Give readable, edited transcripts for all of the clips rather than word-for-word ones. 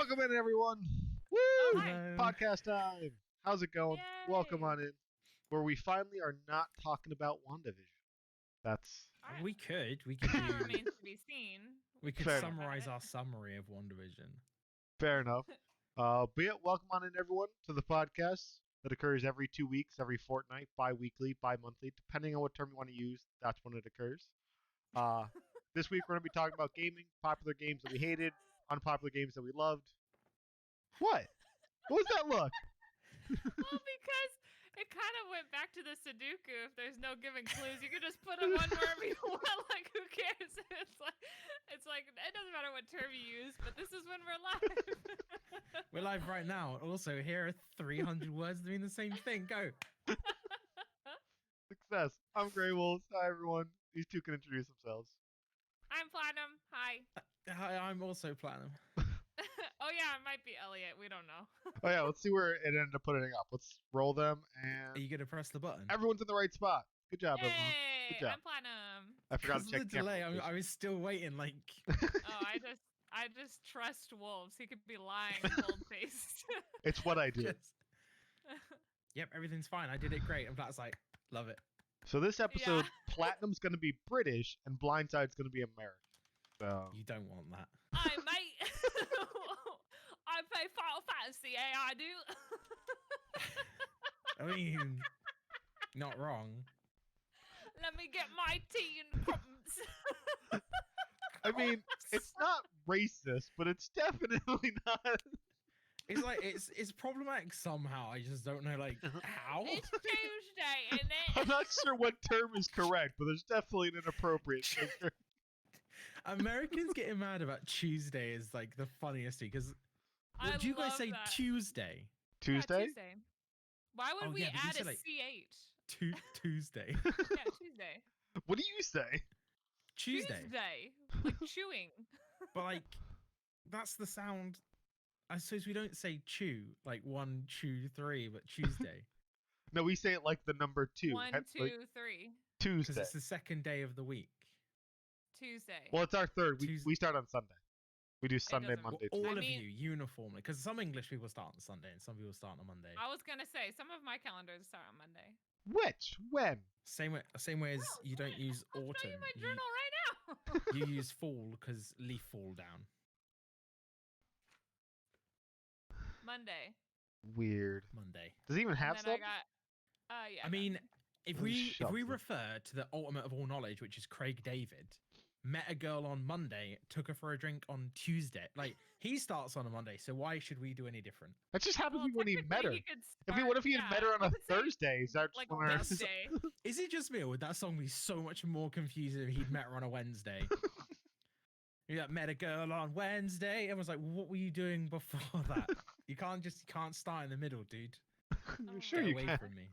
Welcome in, everyone. Woo! Oh, hi. Podcast time. How's it going? Yay. Welcome on in. Where we finally are not talking about WandaVision. That's All right. We could That do. remains to be seen. We could Fair summarize our summary of WandaVision. fair enough. But yeah, welcome on in, everyone, to the podcast that occurs every 2 weeks, every fortnight, bi-weekly, bi-monthly, depending on what term you want to use. That's when it occurs. This week we're going to be talking about gaming, popular games that we hated, unpopular games that we loved. What? What was that look? Well, because it kind of went back to the Sudoku. If there's no giving clues, you can just put them one wherever you want. Like, who cares? It's like it doesn't matter what term you use, but this is when we're live. We're live right now. Also, here are 300 words doing the same thing. Go. Success. I'm Grey Wolves. Hi, everyone. These two can introduce themselves. I'm Platinum. Hi. Hi, I'm also Platinum. Oh yeah, it might be Elliot. We don't know. Oh yeah, let's see where it ended up putting up. Let's roll them, Are and you gonna press the button? everyone's in the right spot. Good job, everyone. Yay! Good job. I'm Platinum. I forgot Because to of check the delay. camera I was still waiting. Like, Oh, I just trust Wolves. He could be lying, cold faced. It's what I do. just... Yep, everything's fine. I did it great. And Plat's like, love it. So this episode, Yeah. Platinum's going to be British, and Blindside's going to be American. So You don't want that. Hi, mate. I play Final Fantasy, I do. I mean, not wrong. Let me get my tea and crumbs. I mean, it's not racist, but it's definitely not. It's like it's problematic somehow. I just don't know like how. It's Tuesday, isn't I'm it? not sure what term is correct, but there's definitely an inappropriate term. Americans getting mad about Tuesday is like the funniest thing because I would you guys love say that. Tuesday? Yeah, Tuesday? Tuesday. Why would Oh, we yeah, but you add a said, like- CH? Tuesday. Yeah, Tuesday. What do you say? Tuesday. Like chewing. But like that's the sound. I suppose we don't say chew like 1, 2, 3, but Tuesday No, we say it like the number 2. 1, Like 2, 3. because Tuesday. it's the second day of the week. Tuesday. Well, it's our third. We Tuesday. we start on Sunday. We do Sunday, doesn't- Monday, All Tuesday. of mean- you uniformly, because some English people start on Sunday and some people start on Monday. I was gonna say some of my calendars start on Monday. Which? When? Same way as Oh, you don't wait, use I'll show autumn. you my journal right now. You use fall because leaf fall down. Monday. Weird. Monday. Does it even And have then stuff? I got. Yeah. I mean, if Oh, we shut up. refer to the ultimate of all knowledge, which is Craig David, met a girl on Monday, took her for a drink on Tuesday. Like he starts on a Monday, so why should we do any different? That just happens well, when he met her. technically he could What if he start- had met her on I a would say, Thursday? Is that like when our- Wednesday. Is it just me, or would that song be so much more confusing if he'd met her on a Wednesday? You like, met a girl on Wednesday, and was like, "What were you doing before that? You can't start in the middle, dude. Sure Get you away can. from me."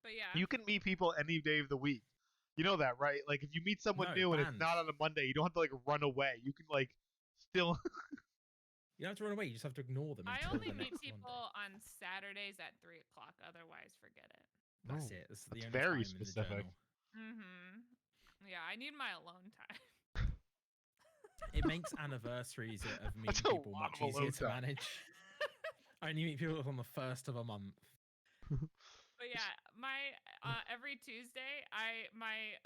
But yeah. You can meet people any day of the week. You know that, right? Like if you meet someone No, new and it's banned. not on a Monday, you don't have to like run away. You can like still. You don't have to run away. You just have to ignore them. I until only the meet next people Monday. on Saturdays at 3 o'clock. Otherwise, forget it. That's Oh, it. That's the that's only very time in the specific. journal. Yeah, I need my alone time. It makes anniversaries of That's meeting a people lot much of easier alone to time. manage. I only meet people on the first of a month. But yeah, my every Tuesday, my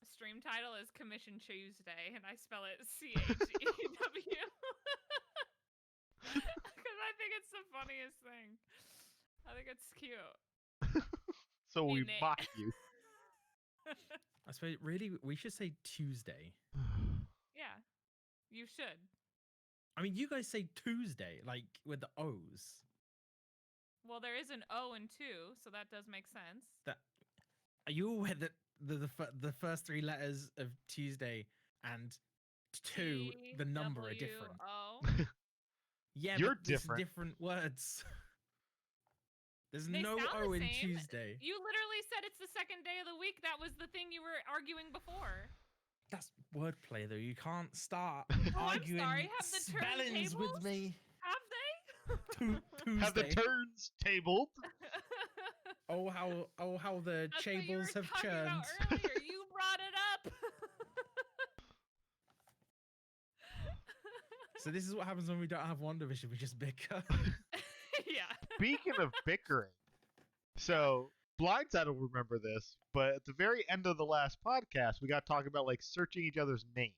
stream title is Commission Tuesday, and I spell it CHEW because I think it's the funniest thing. I think it's cute. So we Ain't it? mock you. I suppose really we should say Tuesday. Yeah, you should. I mean, you guys say Tuesday, like with the O's. Well, there is an O and 2, so that does make sense. Are you aware that the first 3 letters of Tuesday and 2, the number are different? T-W-O. Yeah, You're but it's different. different words. There's They no sound the O in same. Tuesday. You literally said it's the second day of the week. That was the thing you were arguing before. That's wordplay, though. You can't start Oh, I'm arguing sorry. Have the spellings with turntables? me. Have they? Have the Tuesday. turns tabled. Oh how the That's what you were chables have talking about churned. earlier. You brought it up. So this is what happens when we don't have WandaVision. We just bicker. Yeah. Speaking of bickering, so Blindside will remember this, but at the very end of the last podcast, we got talking about like searching each other's names,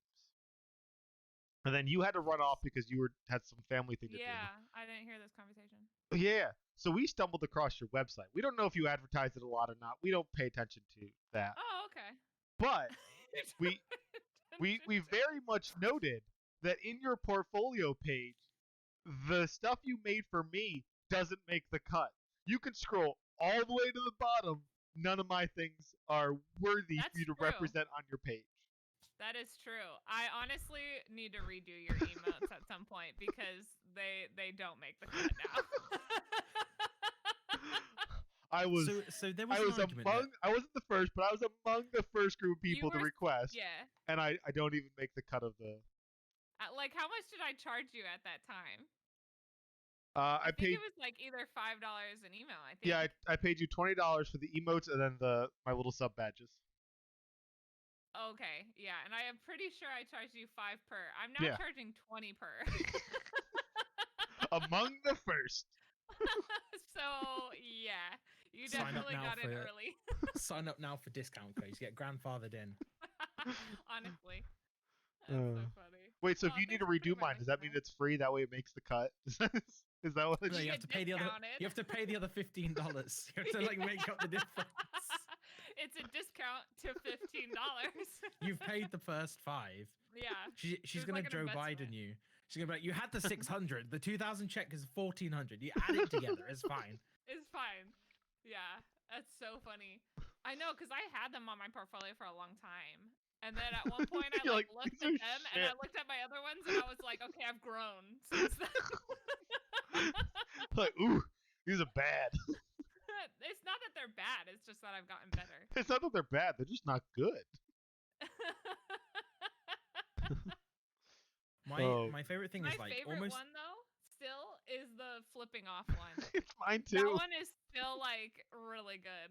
and then you had to run off because you had some family thing to Yeah, I didn't hear this conversation. do. Yeah. So we stumbled across your website. We don't know if you advertise it a lot or not. We don't pay attention to that, Oh, okay. but we very much noted that in your portfolio page, the stuff you made for me doesn't make the cut. You can scroll all the way to the bottom. None of my things are worthy That's for you to true. represent on your page. That is true. I honestly need to redo your emotes at some point because they don't make the cut now. I was so there was I an was argument among I wasn't the first, but I was among the first group of people to were- request, Yeah. and I don't even make the cut of the. Like, how much did I charge you at that time? I think paid. it was like either $5 an email. I think. Yeah, I paid you $20 for the emotes and then my little sub badges. Okay. Yeah, and I am pretty sure I charged you 5 per. I'm now Yeah. charging 20 per. Among the first. So yeah, you Sign up definitely now got in for- early. Sign up now for discount codes. Get grandfathered in. Honestly, that's so funny. Wait, so if Oh, you need thanks to for putting redo my mine, does that mean link in it's free? That way it makes the cut? Is that what it No, is? you get have to pay the other. discounted. You have to pay the other $15. You have to like make up the difference. It's a discount to $15. You've paid the first $5. Yeah. She's There's gonna like an Joe investment. Biden you. She's gonna be like, you had the 600. The 2,000 check is 1,400. You add it together. It's fine. It's fine. Yeah, that's so funny. I know, because I had them on my portfolio for a long time. And then at one point I You're like, like, looked "These at are them and I shit." looked at my other ones and I was like, okay, I've grown since then. Like, ooh, these are bad. It's not that they're bad, it's just that I've gotten better. It's not that they're bad, they're just not good. My favorite thing My is like favorite almost one though still is the flipping off one. It's mine That too. one is still like really good.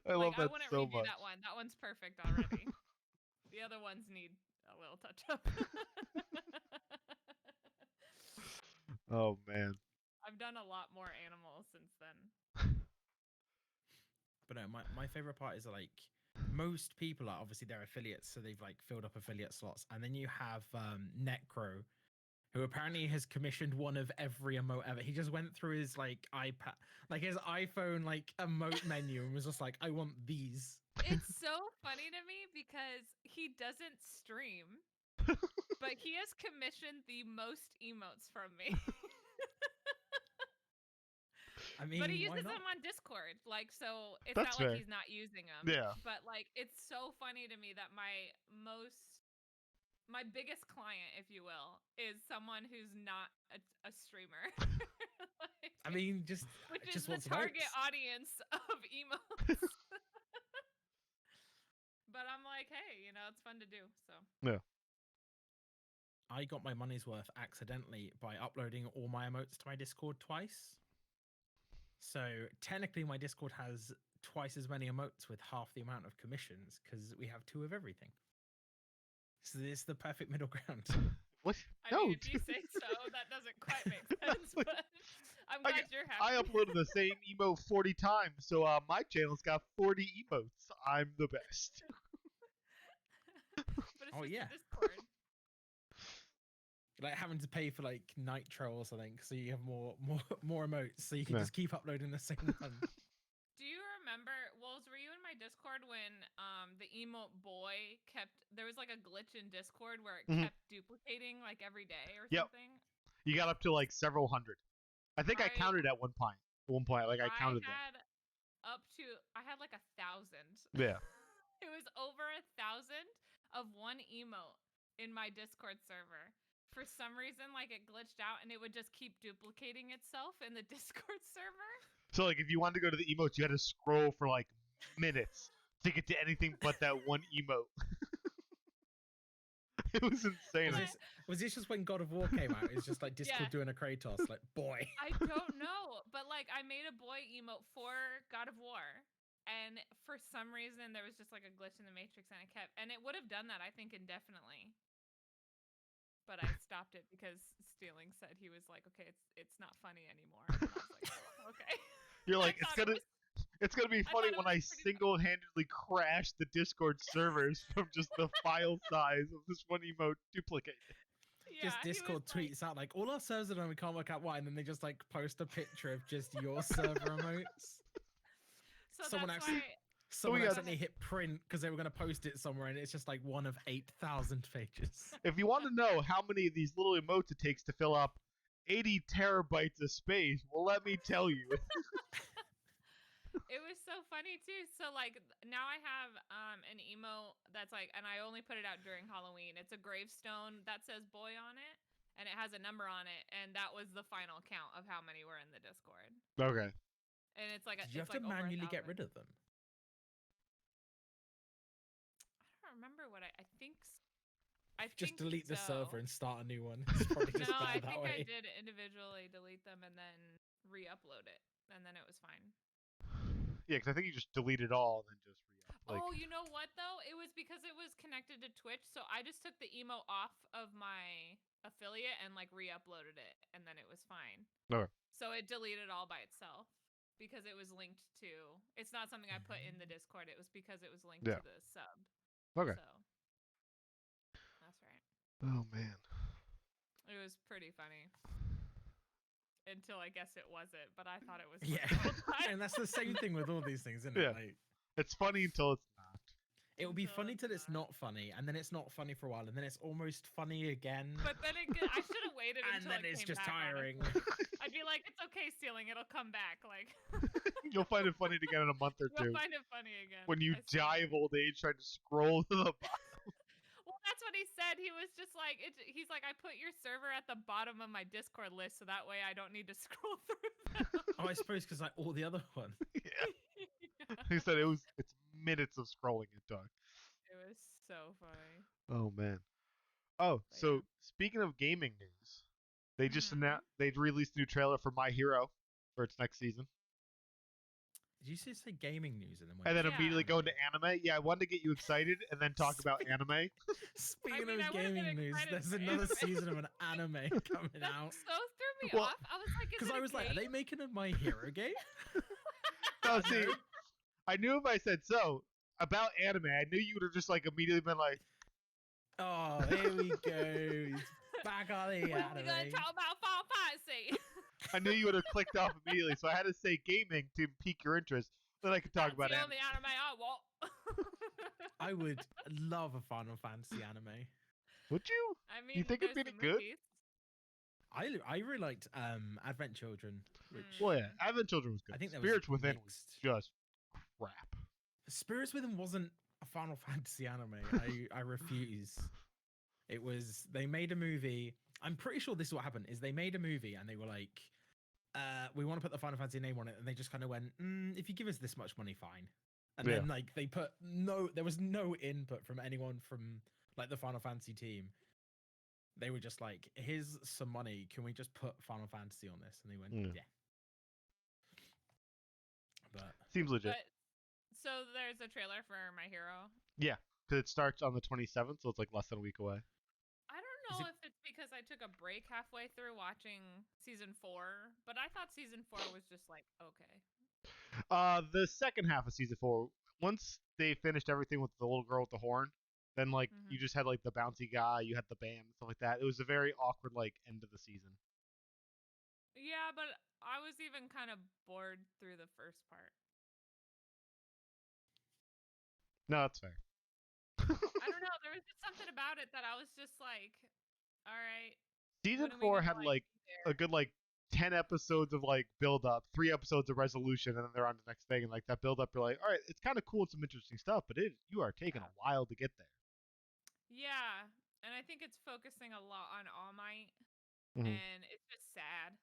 I love I that wouldn't so redo much. that one. That one's perfect already. The other ones need a little touch up. Oh man. I've done a lot more animals since then. But no, my favorite part is like most people are obviously they're affiliates, so they've like filled up affiliate slots, and then you have Necro, who apparently has commissioned one of every emote ever. He just went through his like iPad, like his iPhone like emote menu, and was just like, I want these. It's so funny to me because he doesn't stream, but he has commissioned the most emotes from me. I mean, But he why uses not? them on Discord, like, so it's That's not like fair. he's not using them. Yeah. But like, it's so funny to me that my biggest client, if you will, is someone who's not a streamer. Like, I mean, which is just the wants target emotes. audience of emotes. But I'm like, hey, it's fun to do. So I got my money's worth accidentally by uploading all my emotes to my Discord twice. So technically, my Discord has twice as many emotes with half the amount of commissions because we have 2 of everything. So it's the perfect middle ground. What? I No, mean, if you dude. say so, that doesn't quite make sense. Like, But I'm I glad got- you're I happy. uploaded the same emote 40 times, so my channel's got 40 emotes. I'm the best. But it's Oh, just yeah. a Discord. Like having to pay for like Nitro or something, so you have more emotes, so you can Yeah. just keep uploading the same one. Do you remember, Wolves, were you in my Discord when the emote boy there was like a glitch in Discord where it Mhm. kept duplicating like every day or Yep. something? You got up to like several hundred. I think I I- counted at one point. Like I counted them. I had like 1,000. Yeah. It was over 1,000 of one emote in my Discord server. For some reason, like it glitched out and it would just keep duplicating itself in the Discord server. So like if you wanted to go to the emotes, you had to scroll for like minutes to get to anything but that one emote. It was insane. Was this just when God of War came out? It was just like Discord Yeah. doing a Kratos, like boy. I don't know, but like I made a boy emote for God of War, and for some reason there was just like a glitch in the matrix, and it would have done that I think indefinitely. but I stopped it because Stealing said he was like, okay, it's not funny anymore. And I was like, oh, okay. You're like, I thought it's gonna be I funny thought it when I was pretty funny. single-handedly crash the Discord servers from just the file size of this one emote duplicated. Yeah, Just he was Discord like- tweets out like all our servers are done, we can't work out why, and then they just like post a picture of just your server emotes. So Someone that's actually- why. Someone got- accidentally hit print because they were going to post it somewhere, and it's just like one of 8,000 pages. If you want to know how many of these little emotes it takes to fill up 80 terabytes of space, well, let me tell you. It was so funny too. So like now I have an emote that's like, and I only put it out during Halloween. It's a gravestone that says boy on it, and it has a number on it, and that was the final count of how many were in the Discord. Okay. And it's like Did you it's have to like over manually get 1,000. rid of them? I don't remember what I think. Just delete the so. server and start a new one. It's probably just No, I better that think I way. did individually delete them and then re-upload it, and then it was fine. Yeah, because I think you just delete it all and then just re-up. Like, Oh, you know what though? It was because it was connected to Twitch, so I just took the emo off of my affiliate and like re-uploaded it, and then it was fine. Okay. So it deleted all by itself because it was linked to. It's not something I put in the Discord. It was because it was linked Yeah. to the sub. Okay. So that's right. oh man. It was pretty funny. Until I guess it wasn't, but I thought it was. Yeah, funny the whole time. and that's the same thing with all these things, isn't Yeah. it? Like, It's funny until it's not. it will be Until funny it's till it's not. not funny, and then it's not funny for a while, and then it's almost funny again. But then I should have waited and until then it it's came just back, tiring. honestly. I'd be like, it's okay, Stealing. It'll come back. Like You'll find it funny again in a month or you'll two find it funny again. when you I swear. die of old age trying to scroll to the bottom. Well, that's what he said. He was just like, he's like, I put your server at the bottom of my Discord list, so that way I don't need to scroll through them. Oh, I suppose because like all the other ones. Yeah. Yeah. He said it's minutes of scrolling it took. It was so funny. Oh man. Oh, But so yeah. speaking of gaming news, they just Mhm. announced they released a new trailer for My Hero for its next season, Did you say gaming news and then? and then Yeah. immediately go into anime. Yeah, I wanted to get you excited and then talk about anime. Speaking mean, I of would've been gaming news, excited there's for another anime. season of an anime coming That out. so threw me Well, off. I was like, is Because it I a was like, are game? they making a My Hero game? No, see, I knew if I said so about anime, I knew you would have just like immediately been like, Oh, here we go. He's back on the We're gonna anime. talk about Final Fantasy. I knew you would have clicked off immediately. So I had to say gaming to pique your interest. Then I could talk about That's the anime. only anime I want. I would love a Final Fantasy anime. Would you? I mean, think it'd be there's any the good? movies. I really liked Advent Children, which Well, yeah, Advent Children was good. I think that was Spirits Within was mixed. just crap. Spirits Within wasn't a Final Fantasy anime. I refuse. It was they made a movie. I'm pretty sure this is what happened. Is they made a movie and they were like, we want to put the Final Fantasy name on it, and they just kind of went, if you give us this much money, fine. And Yeah. then like they put there was no input from anyone from like the Final Fantasy team. They were just like, here's some money. Can we just put Final Fantasy on this? And they went, Yeah. yeah. But Seems legit. But so there's a trailer for My Hero. Because it starts on the 27th, so it's like less than a week away. I don't Is know it- if it's because I took a break halfway through watching season 4, but I thought season 4 was just like okay. The second half of season 4, once they finished everything with the little girl with the horn, then like you just had like the bouncy guy, you had the band and stuff like that. It was a very awkward like end of the season. Yeah, but I was even kind of bored through the first part. No, that's fair. I don't know. There was just something about it that I was just like, all right. Season when are we 4 gonna, had like be there? a good like 10 episodes of like build up, 3 episodes of resolution, and then they're on the next thing. And like that build up, you're like, all right, it's kind of cool and some interesting stuff, but you are taking a while to get there. Yeah, and I think it's focusing a lot on All Might, Mhm. and it's just sad.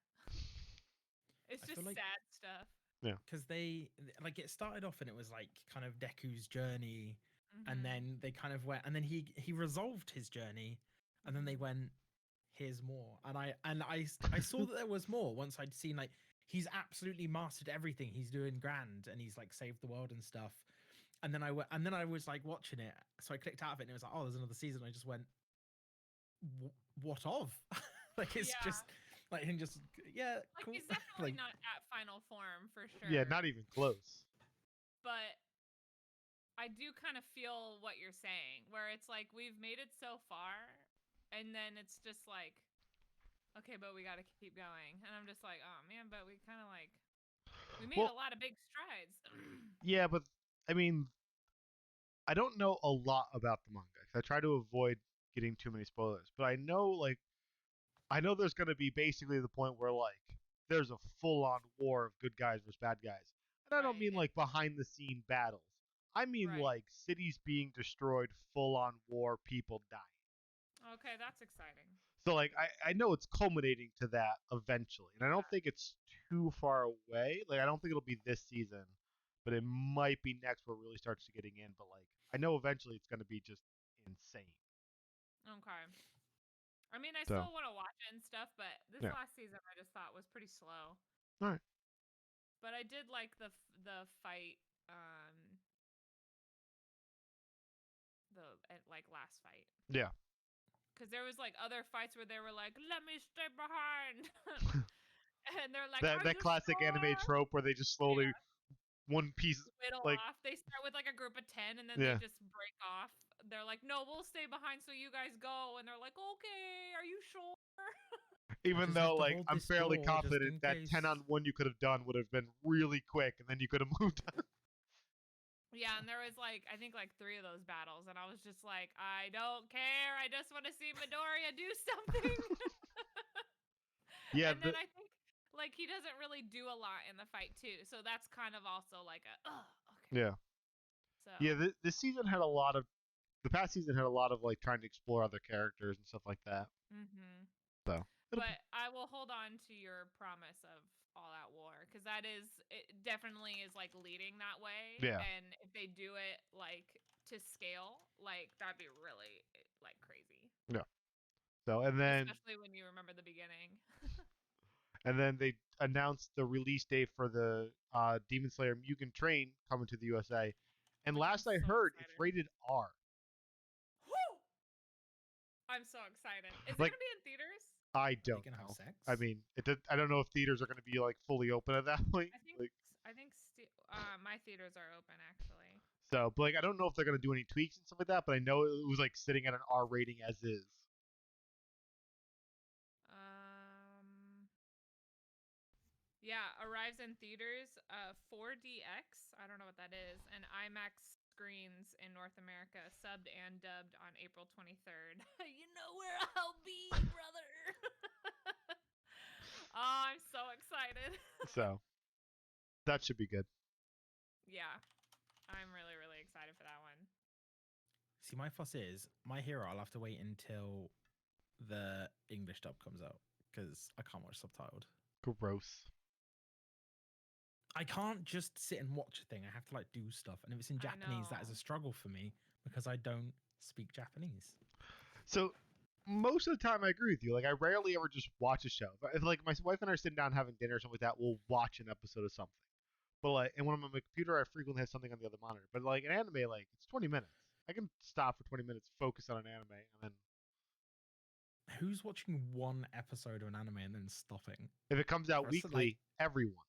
It's I just feel like- sad stuff. because they like it started off and it was like kind of Deku's journey, Mhm. and then they kind of went, and then he resolved his journey, and then they went, here's more, and I saw that there was more once I'd seen like he's absolutely mastered everything, he's doing grand, and he's like saved the world and stuff, and then I was like watching it, so I clicked out of it and it was like, oh, there's another season. I just went, what of? Like it's Yeah. just like him just Like cool. he's definitely Like not at final form for sure. Yeah, not even close. But I do kind of feel what you're saying, where it's like we've made it so far, and then it's just like, okay, but we got to keep going. And I'm just like, oh man, but we kind of like we made a Well, lot of big strides. yeah, but I mean, I don't know a lot about the manga. 'Cause I try to avoid getting too many spoilers, but I know there's going to be basically the point where like there's a full-on war of good guys versus bad guys, and I don't Right. mean like behind-the-scene battles. I mean Right. like cities being destroyed, full-on war, people dying. Okay, that's exciting. So like I know it's culminating to that eventually, and I don't think it's too far away. Like I don't think it'll be this season, but it might be next where it really starts to getting in. But like I know eventually it's going to be just insane. Okay. I mean, I So still want to watch it and stuff, but this yeah, last season I just thought was pretty slow. all right, But I did like the fight, the like last fight, yeah. because there was like other fights where they were like, "Let me stay behind," and they're like, "Are That you classic anime sure?" trope where they just slowly Yeah, one piece whittle like off. They start with like a group of 10, and then they yeah. just break off. They're like, "No, we'll stay behind so you guys go," and they're like, "Okay, are you sure?" Even just have though to like hold I'm this fairly door just confident in that case. 10-on-1 you could have done would have been really quick, and then you could have moved on. Yeah, and there was like I think like 3 of those battles, and I was just like, I don't care. I just want to see Midoriya do something. Yeah, And then I think like he doesn't really do a lot in the fight too, so that's kind of also like a okay. yeah, So yeah. This season had a lot of the past season had a lot of like trying to explore other characters and stuff like that. hmm So but I will hold on to your promise of All Out War because that is it definitely is like leading that way, yeah, and if they do it like to scale, like that'd be really like crazy. yeah. So Especially when you remember the beginning. and then they announced the release date for the Demon Slayer Mugen Train coming to the USA. And Which I'm last I so heard, it's excited. rated R. Woo! I'm so excited. Is it Like gonna be in theaters? I Are they don't gonna have know. sex? I mean, I don't know if theaters are going to be like fully open at that point. Like I think my theaters are open actually. so, but like I don't know if they're going to do any tweaks and stuff like that. But I know it was like sitting at an R rating as is. Yeah, arrives in theaters 4DX. I don't know what that is, and IMAX screens in North America, subbed and dubbed on April 23rd. You know where I'll be, brother. Oh, I'm so excited. So that should be good. Yeah, I'm really, really excited for that one. See, my fuss is My Hero. I'll have to wait until the English dub comes out because I can't watch subtitled. Gross. I can't just sit and watch a thing. I have to like do stuff, and if it's in I Japanese, that is know. a struggle for me because I don't speak Japanese. So most of the time, I agree with you. Like I rarely ever just watch a show. If like my wife and I are sitting down having dinner or something like that, we'll watch an episode of something. But like, and when I'm on my computer, I frequently have something on the other monitor. But like an anime, like it's 20 minutes. I can stop for 20 minutes, focus on an anime, and then Who's watching one episode of an anime and then stopping? if it comes out For us, weekly, everyone.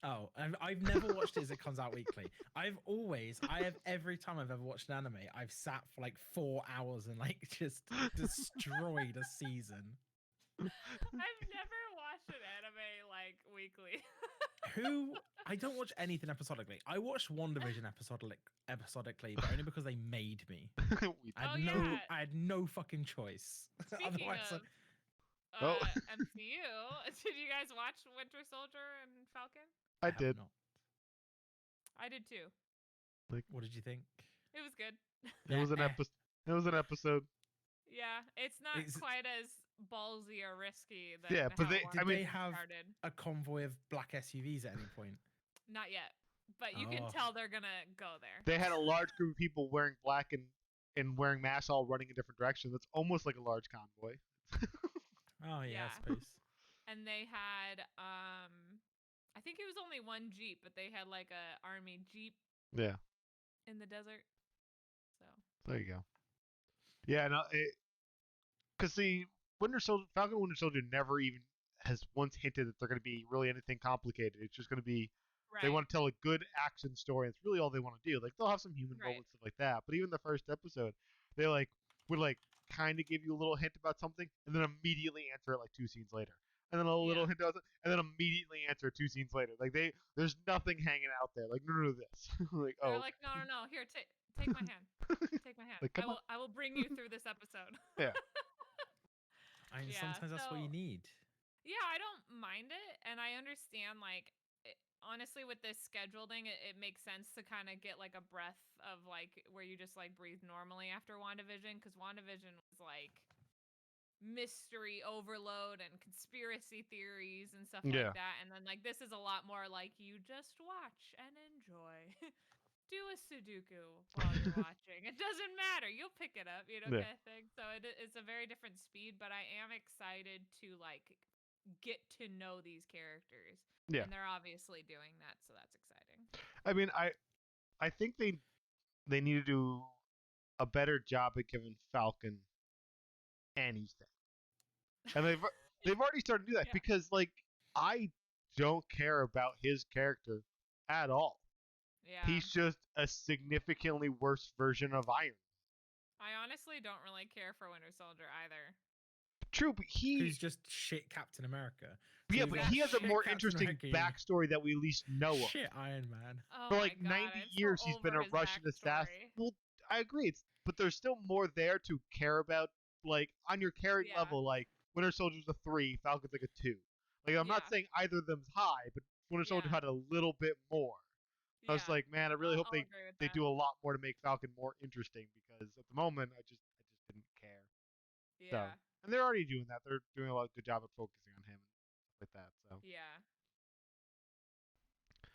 Oh, I've never watched it as it comes out weekly. I have every time I've ever watched an anime, I've sat for like 4 hours and like just destroyed a season. I've never watched an anime like weekly. I don't watch anything episodically. I watched WandaVision episodically, but only because they made me. Yeah. I had no fucking choice. Speaking Otherwise, of Oh. MCU, did you guys watch Winter Soldier and Falcon? I have did. not. I did too. What did you think? It was good. It was an episode. It was an episode. Yeah, it's not quite as ballsy or risky than Yeah, but how Did they have Uncharted. a convoy of black SUVs at any point? Not yet, but you can tell they're gonna go there. They had a large group of people wearing black and wearing masks, all running in different directions. That's almost like a large convoy. Oh yeah, Yeah. I suppose. And they had I think it was only one Jeep, but they had like a army Jeep Yeah. in the desert. So There you go. Yeah, no, because the Falcon and Winter Soldier never even has once hinted that they're going to be really anything complicated. It's just going to be they Right. want to tell a good action story. It's really all they want to do. Like they'll have some human Right. moments, stuff like that. But even the first episode, they would kind of give you a little hint about something, and then immediately answer it like 2 scenes later. And then a little hint about it, and then immediately answer 2 scenes later. Like there's nothing hanging out there. Like no this. Like They're oh, like, no. Here, take my hand. Take my hand. Like, come on. I will bring you through this episode. Yeah. I mean, Yeah, sometimes that's what you so- need. Yeah, I don't mind it, and I understand. Honestly, with this scheduling, it makes sense to kind of get like a breath of like where you just like breathe normally after WandaVision, because WandaVision was like mystery overload and conspiracy theories and stuff Yeah. like that, and then like this is a lot more like you just watch and enjoy. Do a Sudoku while you're watching. It doesn't matter. You'll pick it up, Yeah. kind of thing. So it's a very different speed, but I am excited to like get to know these characters. Yeah. And they're obviously doing that, so that's exciting. I mean, I think they need to do a better job at giving Falcon anything, and they've already started to do that Yeah. because like I don't care about his character at all. Yeah. He's just a significantly worse version of Iron. I honestly don't really care for Winter Soldier either. True, but Who's just shit Captain America. yeah, So but you've got he has a shit more Captain interesting America, backstory that we at least know of. Shit Iron Man. Oh For my like God, 90 I'm so years, he's been over a his Russian assassin. backstory. Well, I agree. But there's still more there to care about. Like on your caring Yeah. level, like Winter Soldier's a 3, Falcon's like a 2. Like I'm not Yeah. saying either of them's high, but Winter Soldier Yeah. had a little bit more. I was Yeah. like, man, I really hope I'll agree with they that. do a lot more to make Falcon more interesting because at the moment I just didn't care. Yeah. And they're already doing that. They're doing a lot of good job of focusing on him and stuff like that. So Yeah.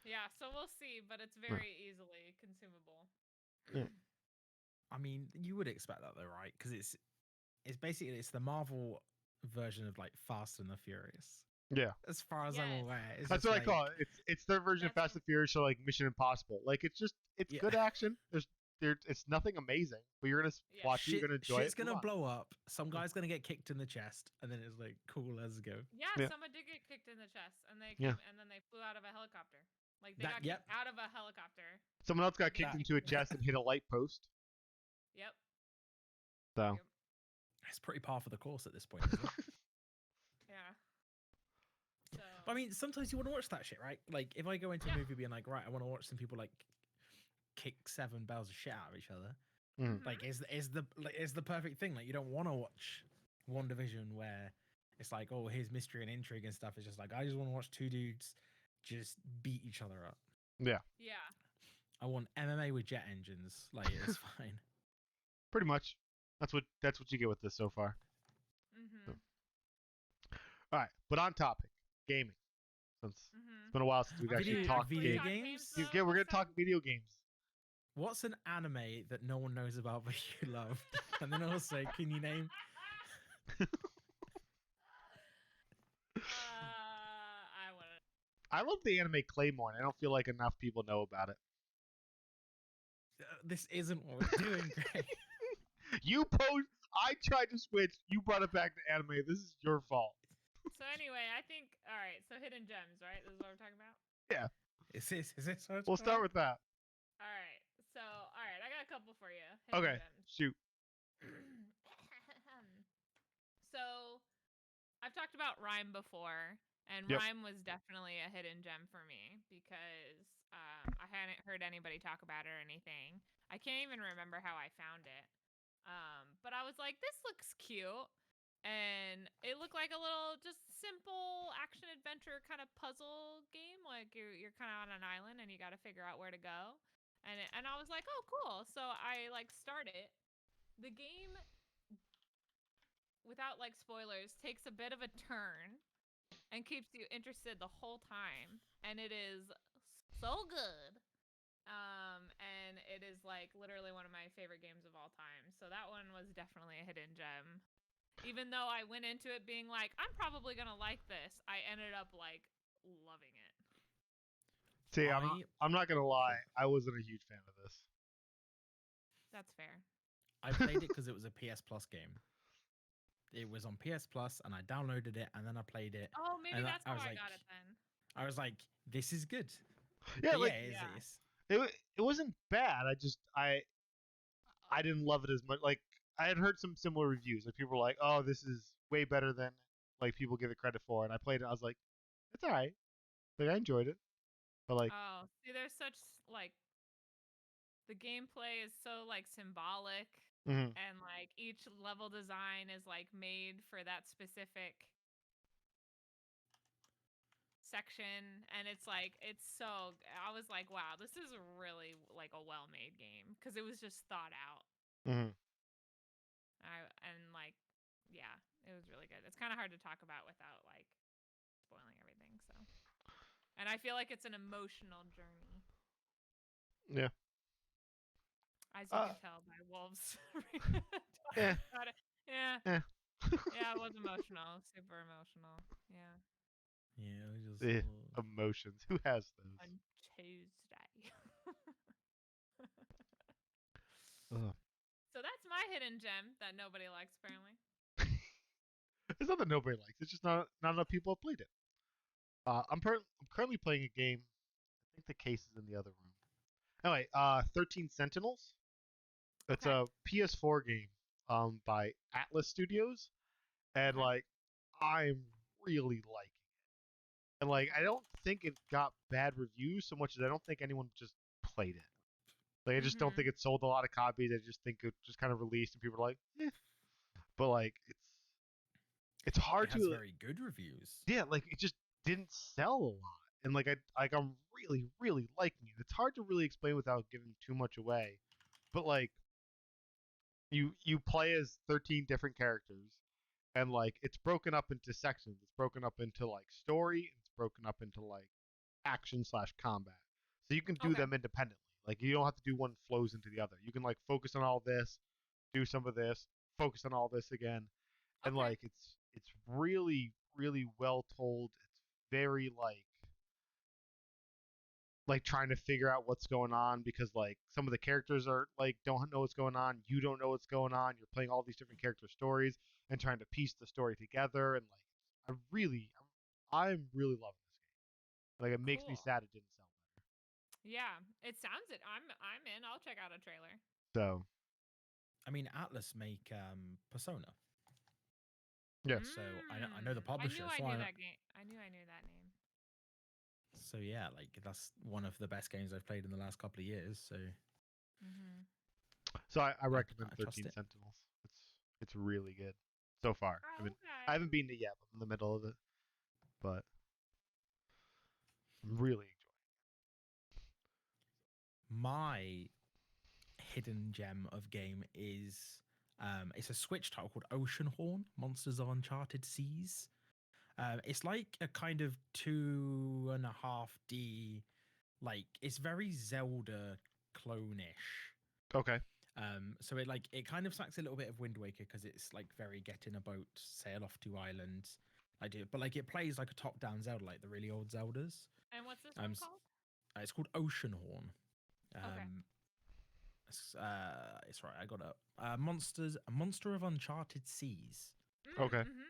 Yeah, so we'll see, but it's very easily consumable. I mean, you would expect that though, right? Because it's basically it's the Marvel version of like Fast and the Furious. yeah, As far as Yes. I'm aware, it's that's just what I call it. It's their version of That's Fast and Furious, or like Mission Impossible. Like it's Yeah. good action. It's nothing amazing, but you're gonna Yeah. watch it. You're gonna enjoy shit's it. gonna Move on. blow up. Some guy's gonna get kicked in the chest, and then it's like, cool, let's go. Yeah, Yeah. someone did get kicked in the chest, and they Yeah. came, and then they flew out of a helicopter. Like they That- got yep. kicked out of a helicopter. Someone else got kicked That- into a chest and hit a light post. Yep. So Yep. It's pretty par for the course at this point, isn't it? Yeah. So. But I mean, sometimes you want to watch that shit, right? Like, if I go into a Yeah. movie being like, right, I want to watch some people like kick 7 bells of shit out of each other, Mhm. like, is the perfect thing. Like, you don't want to watch WandaVision where it's like, oh, here's mystery and intrigue and stuff. It's just like, I just want to watch 2 dudes just beat each other up. Yeah. I want MMA with jet engines. Like, it's fine. pretty much, that's what you get with this so far. Mhm. All right, but on topic, gaming. Since Mhm. it's been a while since we've actually Video- talked video games. games? though? Yeah, we're gonna What's talk up? video games. What's an anime that no one knows about but you love? And then also, can you name? I wouldn't. I love the anime Claymore, and I don't feel like enough people know about it. This isn't what we're doing, Greg. I tried to switch. You brought it back to anime. This is your fault. So anyway, I think all right. So hidden gems, right? This is what we're talking about. Is this how it's We'll start going? with that. All right. So all right, I got a couple for you. Okay, Gems. shoot. So I've talked about Rhyme before, and Yep. Rhyme was definitely a hidden gem for me because I hadn't heard anybody talk about it or anything. I can't even remember how I found it. But I was like, this looks cute. And it looked like a little just simple action adventure kind of puzzle game. Like you're kind of on an island and you got to figure out where to go. And I was like, oh, cool. So I like start it. The game, without like spoilers, takes a bit of a turn and keeps you interested the whole time. And it is so good. And it is like literally one of my favorite games of all time. So that one was definitely a hidden gem. Even though I went into it being like, I'm probably gonna like this, I ended up like loving it. See, I- I'm not gonna lie. I wasn't a huge fan of this. That's fair. I played it because it was a PS Plus game. it was on PS Plus, and I downloaded it, and then I played it. Oh, maybe And that's I how was I like, got it then. I was like, this is good. Yeah, But like yeah, Yeah. it wasn't bad. I didn't love it as much. Like I had heard some similar reviews. Like people were like, "Oh, this is way better than like people give it credit for." And I played it. I was like, "It's all right." Like I enjoyed it, but like, Oh, see, there's such like the gameplay is so like symbolic, mhm, and like each level design is like made for that specific section, and it's like it's so. I was like, wow, this is really like a well-made game because it was just thought out. mhm. And like, yeah, it was really good. It's kind of hard to talk about without like spoiling everything. So, and I feel like it's an emotional journey, Yeah. as you can tell by Wolves Yeah. talking about it. Yeah, Eh. yeah, it was emotional, super emotional. Yeah, Yeah, it was Eh, just. emotions. Who has those? on Tuesday. Ugh. So that's my hidden gem that nobody likes apparently. It's not that nobody likes. It's just not enough people have played it. I'm currently playing a game. I think the case is in the other room. Anyway, 13 Sentinels. It's Okay. a PS4 game by Atlas Studios, and Okay. like I'm really liking it. And like I don't think it got bad reviews so much as I don't think anyone just played it. Like I just don't think Mhm. it sold a lot of copies. I just think it just kind of released and people were like, eh. But like it's It hard has to, very good reviews. yeah, like it just didn't sell a lot. And I'm really liking it. It's hard to really explain without giving too much away. But like you play as 13 different characters, and like it's broken up into sections. It's broken up into like story, it's broken up into like action slash combat. So you can do Okay. them independently. Like you don't have to do one flows into the other. You can like focus on all this, do some of this, focus on all this again. And Okay. like it's really well told. It's very like trying to figure out what's going on because like some of the characters are like don't know what's going on, you don't know what's going on, you're playing all these different character stories and trying to piece the story together. And like I'm really loving this game. Like it makes me Cool. sad it didn't sell Yeah, it sounds it. I'm in. I'll check out a trailer. better. So I mean, Atlas make Persona, yeah. so I know the I knew publisher. I So knew that game. I knew that name. so yeah, like that's one of the best games I've played in the last couple of years. So Mhm. So I recommend I trust 13 it. Sentinels. It's really good so far. Oh, I okay. haven't beaten it yet. I'm in the middle of it, but I'm really My hidden gem of game is it's a Switch title called Oceanhorn: Monsters of Uncharted Seas. It's like a kind of 2.5D, like it's very Zelda clone-ish. enjoying it. Okay. So it kind of smacks a little bit of Wind Waker because it's like very get in a boat, sail off to islands. I do, but like it plays like a top-down Zelda, like the really old Zeldas. And what's this one Um, called? it's called Oceanhorn. Okay. It's right. I got up. Monsters, a monster of uncharted seas. Okay. Mhm.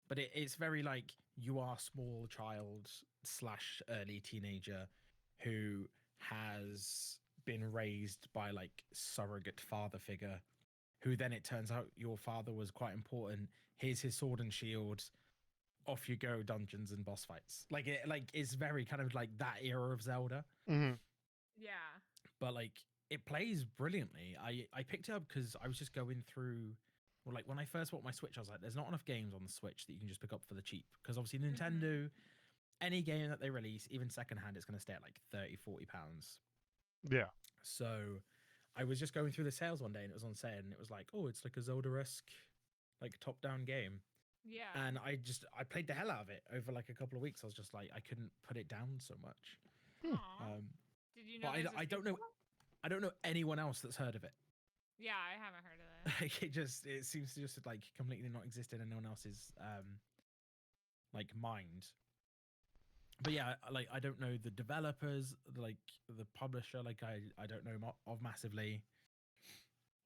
But it's very like you are a small child slash early teenager who has been raised by like surrogate father figure, who then it turns out your father was quite important. Here's his sword and shield. Off you go, dungeons and boss fights. Like it's very kind of like that era of Zelda. Mm-hmm. Yeah. But like it plays brilliantly. I picked it up because I was just going through. Well, like when I first bought my Switch, I was like, "There's not enough games on the Switch that you can just pick up for the cheap." Because obviously Nintendo, any game that they release, even secondhand, it's going to stay at like 30-40 pounds. Yeah. So I was just going through the sales one day, and it was on sale, and it was like, "Oh, it's like a Zelda-esque, like top-down game." Yeah. And I played the hell out of it over like a couple of weeks. I was just like, I couldn't put it down so much. Hmm. Aw. Did you know But there's a I don't know. sequel? I don't know anyone else that's heard of it. Yeah, I haven't heard of that. Like it seems to just like completely not exist in anyone else's like mind. But yeah, like I don't know the developers, like the publisher, like I don't know of massively.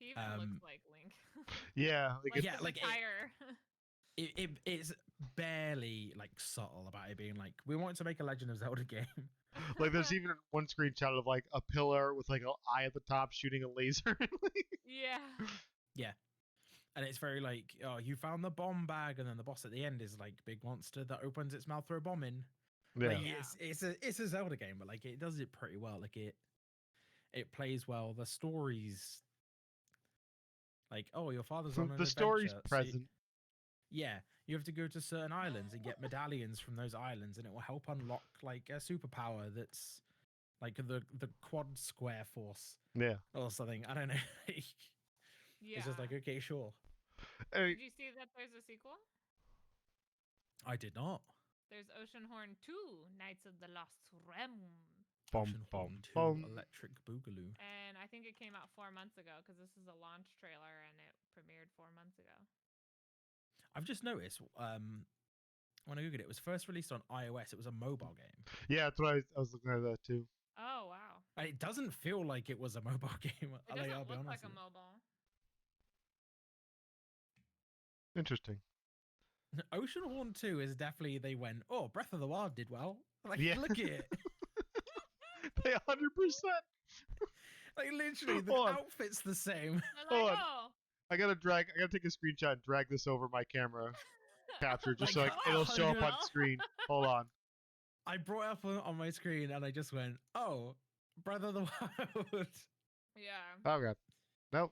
He even looks like Link. Yeah, like Yeah, the like attire. it's barely like subtle about it being like we want to make a Legend of Zelda game. like there's even one screenshot of like a pillar with like an eye at the top shooting a laser. Yeah. Yeah. And it's very like, oh, you found the bomb bag, and then the boss at the end is like big monster that opens its mouth, throw a bomb in. Yeah. Like Yeah. it's a Zelda game, but like it does it pretty well. Like it plays well. The story's like, oh, your father's on an The story's adventure. present. Yeah, you have to go to certain islands and get medallions from those islands, and it will help unlock like a superpower that's like the quad square force Yeah. or something. I don't know. Yeah. It's just like, okay, sure. Hey, Did you see that there's a sequel? I did not. There's Oceanhorn 2, Knights of the Lost Realm. bum Ocean bum Horn 2 bum. Electric Boogaloo. And I think it came out 4 months ago because this is a launch trailer and it premiered 4 months ago. I've just noticed when I googled it, it was first released on iOS. It was a mobile game. Yeah, that's what I was looking at that too. Oh, wow. And it doesn't feel like it was a mobile game. It doesn't look like a mobile. Interesting. Ocean Horn 2 is definitely they went, oh, Breath of the Wild did well. Like, Yeah. look at it. They 100%. Like, literally, the Hold on. outfit's the same. They're Hold like, on. oh. I gotta take a screenshot and drag this over my camera capture just so Like, it'll show up on well. screen. Hold on. I brought it up on my screen and I just went, oh, Breath of the Wild. Yeah. Okay. Nope.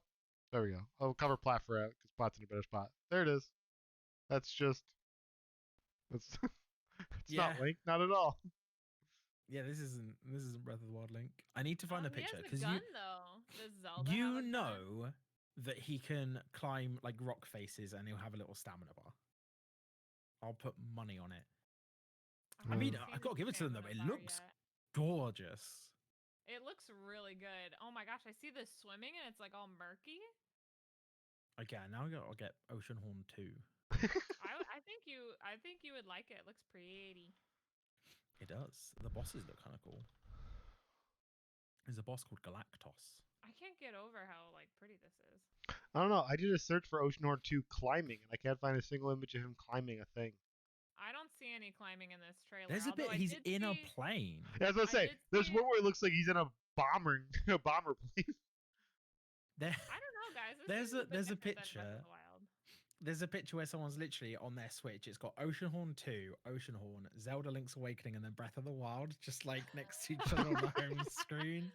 There we go. I'll cover plat for it because plat's in a better spot. There it is. That's just. It's. It's not Yeah. Link. Not at all. Yeah, this isn't Breath of the Wild Link. I need to find a picture He has because a gun, though. Does Zelda have you a gun? know that he can climb like rock faces and he'll have a little stamina bar. I'll put money on it. I mean, haven't I seen gotta the give it to them though. stamina It bar looks yet. gorgeous. It looks really good. Oh my gosh, I see this swimming and it's like all murky. Okay, now I'll get Ocean Horn 2. I think you would like it. It looks pretty. It does. The bosses look kind of cool. There's a boss called Galactos. I can't get over how like pretty this is. I don't know. I did a search for Oceanhorn 2 climbing, and I can't find a single image of him climbing a thing. I don't see any climbing in this trailer. There's a bit. although I He's did in a see- plane. Yeah, as I was I say, did there's see one where it looks like he's in a bomber plane. There, I don't know, guys. This There's seems a- bit there's a different than Breath picture. of the Wild. there's a picture where someone's literally on their Switch. It's got Ocean Horn 2, Ocean Horn, Zelda Link's Awakening, and then Breath of the Wild, just like next to each other on the home screen.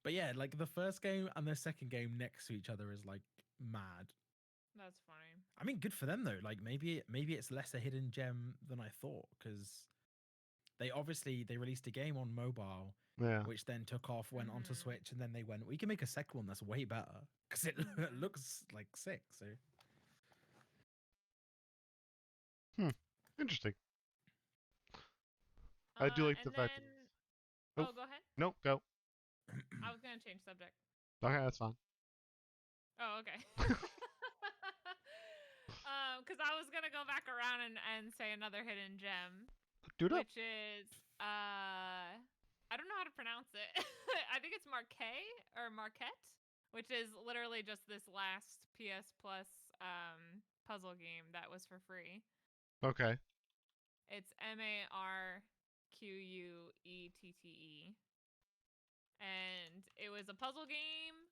But yeah, like the first game and the second game next to each other is like mad. That's funny. I mean, good for them though. Like maybe it's less a hidden gem than I thought because they released a game on mobile, Yeah. which then took off, went onto Mhm. Switch, and then they went, we can make a second one that's way better because it Mhm. looks like sick. So Interesting. I do like the And fact that then- it's- Oh, Nope. go ahead. Nope, go. I was gonna change subject. Okay, that's fine. Oh, okay. Because I was gonna go back around and say another hidden gem, Do it up. which is I don't know how to pronounce it. I think it's Marquet or Marquette, which is literally just this last PS Plus puzzle game that was for free. Okay. It's MARQUETTE. And it was a puzzle game.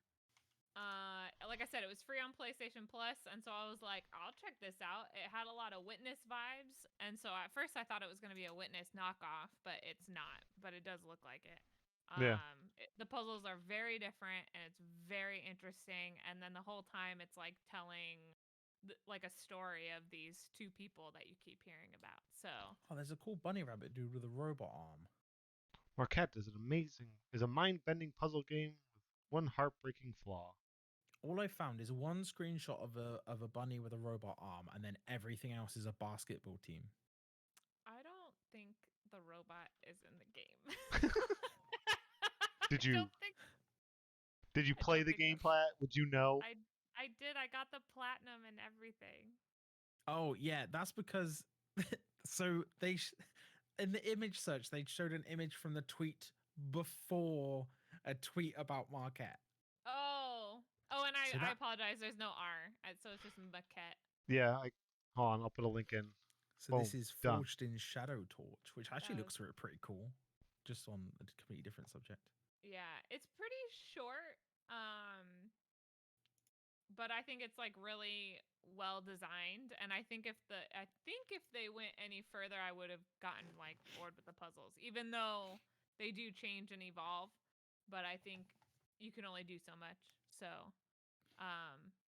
Like I said, it was free on PlayStation Plus, and so I was like, I'll check this out. It had a lot of Witness vibes, and so at first I thought it was going to be a Witness knockoff, but it's not. But it does look like it. Yeah. The puzzles are very different, and it's very interesting. And then the whole time, it's like telling like a story of these two people that you keep hearing about. So oh, there's a cool bunny rabbit dude with a robot arm. Marquette is a mind-bending puzzle game with one heartbreaking flaw. All I found is one screenshot of a bunny with a robot arm, and then everything else is a basketball team. I don't think the robot is in the game. Did I you- don't think Did you I play don't the think so. game, Plat? Would you know? I did. I got the platinum and everything. Oh yeah, that's because so in the image search they showed an image from the tweet before a tweet about Marquette. Oh, So I that- apologize. There's no R, so it's just maquette. Yeah, hold on, I'll put a link in. So this Boom, is done. Forged in Shadow Torch, which actually Oh. looks pretty cool. Just on a completely different subject. Yeah, it's pretty short. But I think it's like really well designed, and I think if they went any further, I would have gotten like bored with the puzzles, even though they do change and evolve. But I think you can only do so much. So,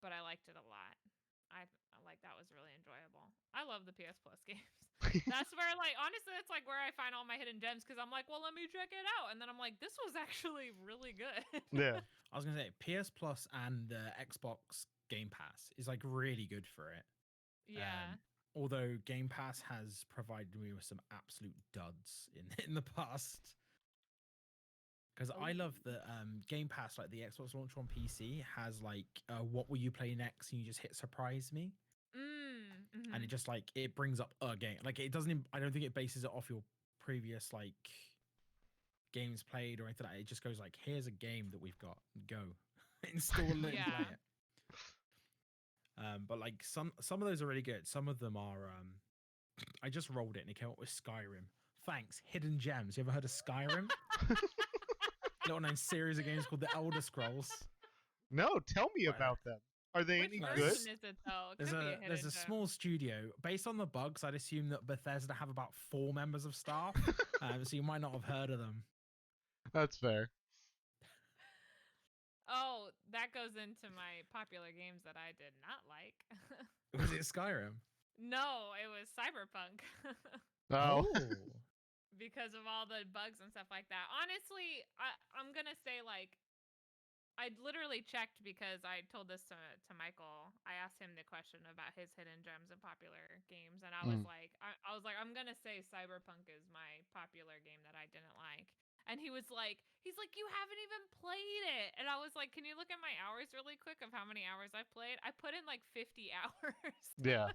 but I liked it a lot. I like that was really enjoyable. I love the PS Plus games. That's where, like, honestly, that's like where I find all my hidden gems because I'm like, well, let me check it out, and then I'm like, this was actually really good. Yeah. I was gonna say PS Plus and the Xbox Game Pass is like really good for it. Yeah. Although Game Pass has provided me with some absolute duds in the past. Because I love that Game Pass, like the Xbox launcher on PC, has like what will you play next, and you just hit surprise me, and it just like it brings up a game. Like it doesn't. I don't think it bases it off your previous like games played or anything like that. It just goes like, here's a game that we've got. Go install it and play Yeah. it. But like some of those are really good. Some of them are. I just rolled it and it came up with Skyrim. Thanks, hidden gems. You ever heard of Skyrim? Little known series of games called The Elder Scrolls. No, tell me Right. about them. Are they Which any Nice. good? version is it though? It There's could be a hidden there's a gem. small studio. Based on the bugs, I'd assume that Bethesda have about 4 members of staff, so you might not have heard of them. That's fair. Oh, that goes into my popular games that I did not like. Was it Skyrim? No, it was Cyberpunk. Oh. Because of all the bugs and stuff like that. Honestly, I'm gonna say like I literally checked because I told this to Michael. I asked him the question about his hidden gems in popular games, and I was like, I'm gonna say Cyberpunk is my popular game that I didn't like. And he's like, you haven't even played it. And I was like, can you look at my hours really quick of how many hours I've played? I put in like 50 hours. Yeah.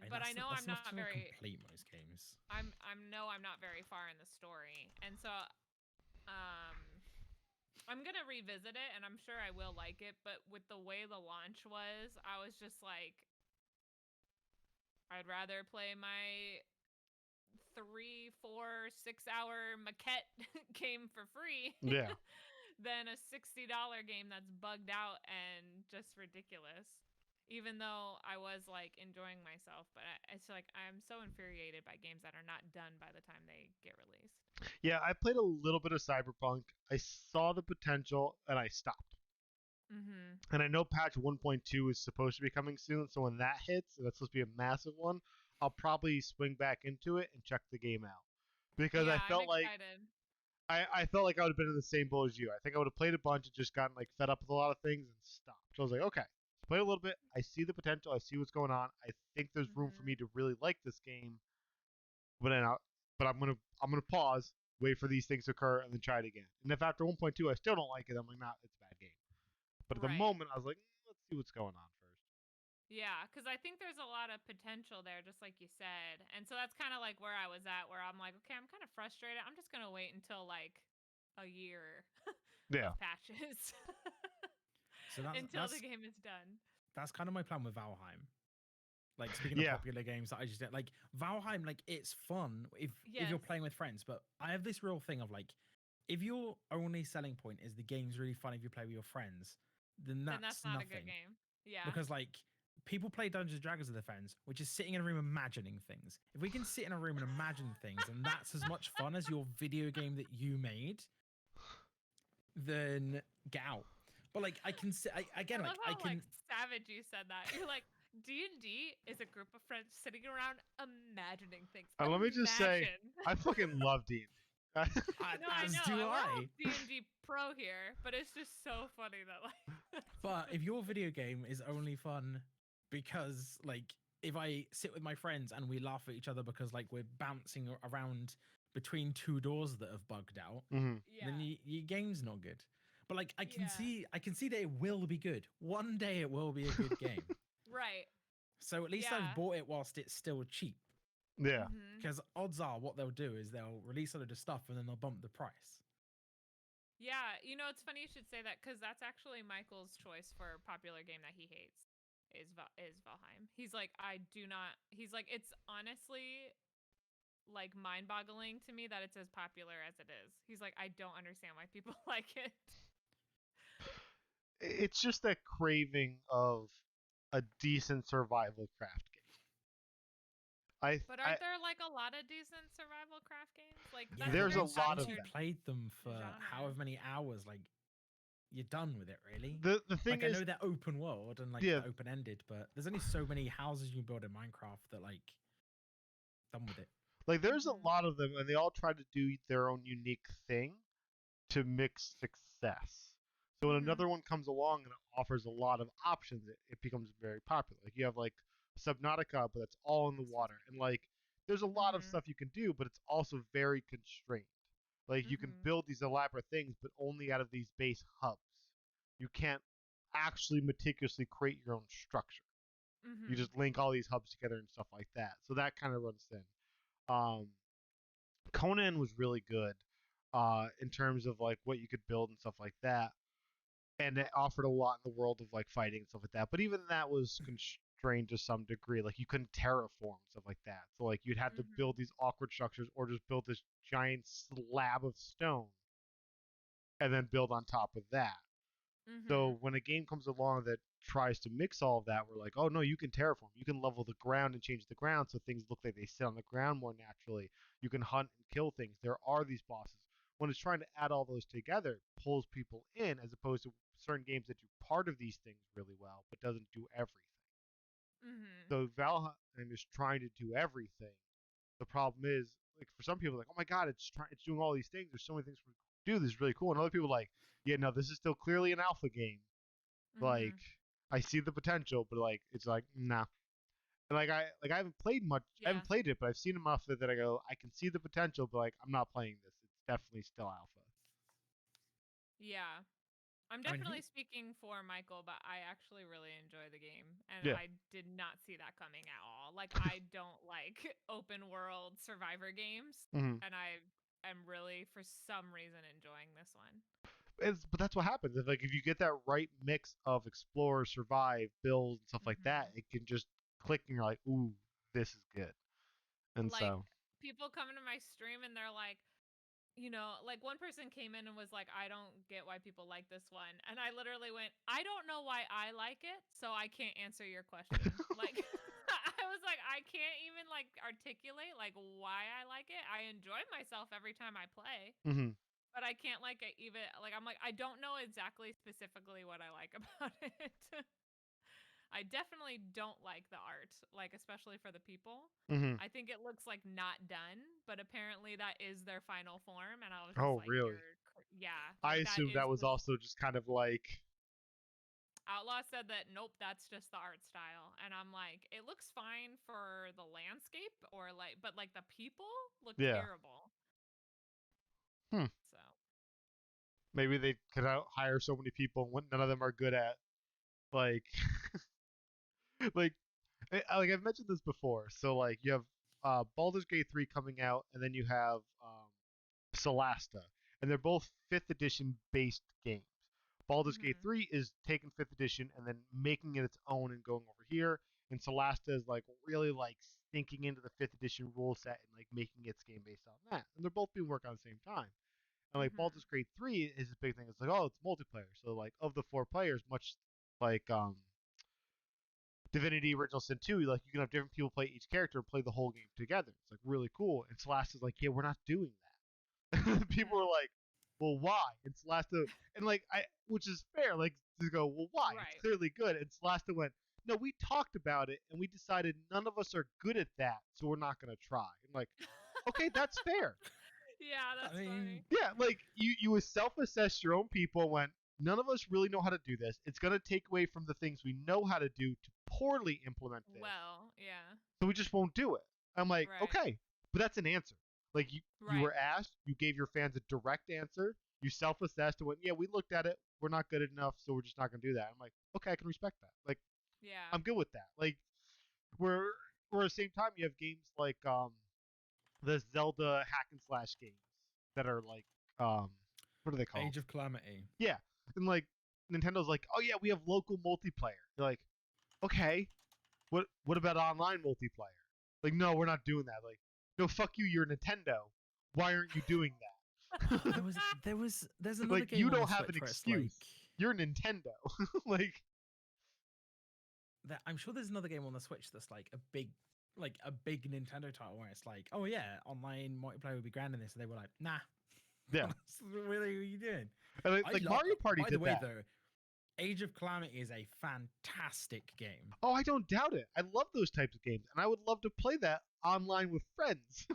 But I know I'm not very complete most games. I'm not very far in the story. And so I'm going to revisit it and I'm sure I will like it, but with the way the launch was, I was just like I'd rather play my 3, 4, 6-hour maquette game for free. Yeah. Than a $60 game that's bugged out and just ridiculous. Even though I was like enjoying myself, but it's like I'm so infuriated by games that are not done by the time they get released. Yeah, I played a little bit of Cyberpunk. I saw the potential and I stopped. And I know patch 1.2 is supposed to be coming soon, so when that hits, and that's supposed to be a massive one, I'll probably swing back into it and check the game out. Because Yeah, I felt I'm like excited. I felt like I would have been in the same boat as you. I think I would have played a bunch and just gotten like fed up with a lot of things and stopped. So I was like, okay, let's play a little bit. I see the potential. I see what's going on. I think there's room for me to really like this game. But I'm gonna pause, wait for these things to occur, and then try it again. And if after 1.2 I still don't like it, I'm like, nah, it's a bad game. But at the moment, I was like, let's see what's going on first. Yeah, because I think there's a lot of potential there, just like you said. And so that's kind of like where I was at, where I'm like, okay, I'm kind of frustrated. I'm just going to wait until like a year of patches until the game is done. That's kind of my plan with Valheim. Like speaking of popular games that I just did, like Valheim, like it's fun if you're playing with friends. But I have this real thing of like, if your only selling point is the game's really fun if you play with your friends, then that's not nothing. A good game. Yeah. Because like people play Dungeons and Dragons with their friends, which is sitting in a room imagining things. If we can sit in a room and imagine things, and that's as much fun as your video game that you made, then get out. But like I can I love how like savage you said that. You're like, D&D is a group of friends sitting around imagining things. Let me just say, I fucking love D&D. No, I know. We're all D&D pro here, but it's just so funny that like. But if your video game is only fun because like if I sit with my friends and we laugh at each other because like we're bouncing around between 2 doors that have bugged out, then your game's not good. But like I can see that it will be good. One day it will be a good game. Right. So at least I've bought it whilst it's still cheap. Yeah. Because odds are what they'll do is they'll release a load of stuff and then they'll bump the price. Yeah, it's funny you should say that because that's actually Michael's choice for popular game that he hates is Valheim. He's like, I do not. He's like, it's honestly like mind-boggling to me that it's as popular as it is. He's like, I don't understand why people like it. It's just that craving of a decent survival craft game. But I aren't there like a lot of decent survival craft games? Like Yeah, that's There's a a very lot once of you them. played them for genre. however many hours, like you're done with it, really. the thing Like I is, know they're open world and like yeah, they're open ended, but there's only so many houses you can build in Minecraft that like done with it. like there's a Mhm. lot of them, and they all try to do their own unique thing to mix success. So when Mhm. another one comes along and it offers a lot of options, it becomes very popular. Like you have like Subnautica, but it's all in the water, and like there's a lot of Mhm. stuff you can do, but it's also very constrained. Like you can Mhm. build these elaborate things, but only out of these base hubs. You can't actually meticulously create your own structure. You Mhm. just link all these hubs together and stuff like that. So that kind of runs thin. Um, Conan was really good in terms of like what you could build and stuff like that, and it offered a lot in the world of like fighting and stuff like that. But even that was constrained to some degree. Like you couldn't terraform stuff like that. So like you'd have to build Mhm. these awkward structures or just build this giant slab of stone and then build on top of that. Mhm. So when a game comes along that tries to mix all of that, we're like, oh no, you can terraform. You can level the ground and change the ground so things look like they sit on the ground more naturally. You can hunt and kill things. There are these bosses. When it's trying to add all those together, it pulls people in as opposed to certain games that do part of these things really well but doesn't do everything. Mhm. So Valheim is trying to do everything. The problem is, like for some people, like, oh my god, it's doing all these things. There's so many things we do. This is really cool. And other people like, yeah, no, this is still clearly an alpha game. Like Mhm. I see the potential, but like it's like nah. And I haven't played much. I Yeah. haven't played it, but I've seen enough of it that I go, I can see the potential, but like I'm not playing this. It's definitely still alpha. Yeah. I'm I mean, who? definitely speaking for Michael, but I actually really enjoy the game, and Yeah. I did not see that coming at all. Like, I don't like open world survivor games, Mm-hmm. and I am really, for some reason, enjoying this one. But that's what happens. If you get that right mix of explore, survive, build, and stuff like that, Hmm. it can just click, and you're like, ooh, this is good. And Like, so, people come into my stream and they're like, like one person came in and was like, I don't get why people like this one. And I literally went, I don't know why I like it, so I can't answer your question. Like, I was like, I can't even like articulate like why I like it. I enjoy myself every time I play, mm-hmm. but I can't like it even like I'm like, I don't know exactly specifically what I like about it. I definitely don't like the art, like especially for the people. Mm-hmm. I think it looks like not done, but apparently that is their final form, and I was just Oh, like, really? yeah, I like that assumed is that was the also just kind of like, Outlaw said that nope, that's just the art style, and I'm like, it looks fine for the landscape or like, but like the people look yeah. terrible. Hmm. So Maybe they could hire so many people, and none of them are good at like, like like I've mentioned this before. So like you have Baldur's Gate 3 coming out, and then you have Solasta, and they're both 5th edition based games. Baldur's Gate mhm 3 is taking 5th edition and then making it its own and going over here, and Solasta is like really like sinking into the 5th edition rule set and like making its game based on that. And they're both being worked on at the same time. And like mhm Baldur's Gate 3 is a big thing. It's like, oh, it's multiplayer. So like of the 4 players, much like Divinity Original Sin 2, like you can have different people play each character and play the whole game together. It's like really cool. And Celeste is like, yeah, we're not doing that. People mhm are like, well, why? And Celeste, and like which is fair, like to go, well, why? It's right clearly good. And Celeste went, no, we talked about it and we decided none of us are good at that, so we're not gonna try. I'm like, okay, that's fair. yeah, I that's mean, funny. Yeah, like you self-assess your own people and went, none of us really know how to do this. It's gonna take away from the things we know how to do to poorly implement this, Well, yeah, so we just won't do it. I'm like, right okay, but that's an answer. Like you right were asked, you gave your fans a direct answer, you self-assessed and went, yeah, we looked at it, we're not good enough, so we're just not gonna do that. I'm like, okay, I can respect that. Like yeah I'm good with that. Like we're at the same time you have games like the Zelda hack and slash games that are like um what are they called? Age of Calamity. Yeah, and like Nintendo's like, oh yeah, we have local multiplayer. You're like, okay, what about online multiplayer? Like, no, we're not doing that. Like, no, fuck you, you're Nintendo. Why aren't you doing that? There's another Like, game you on don't the have Switch an where it's like excuse. You're Nintendo. Like, I'm sure there's another game on the Switch that's like a big Nintendo title where it's like, oh yeah, online multiplayer would be grand in this, and they were like, nah. yeah. What are you doing? And like Mario Party By did the way, that. though, Age of Calamity is a fantastic game. Oh, I don't doubt it. I love those types of games, and I would love to play that online with friends.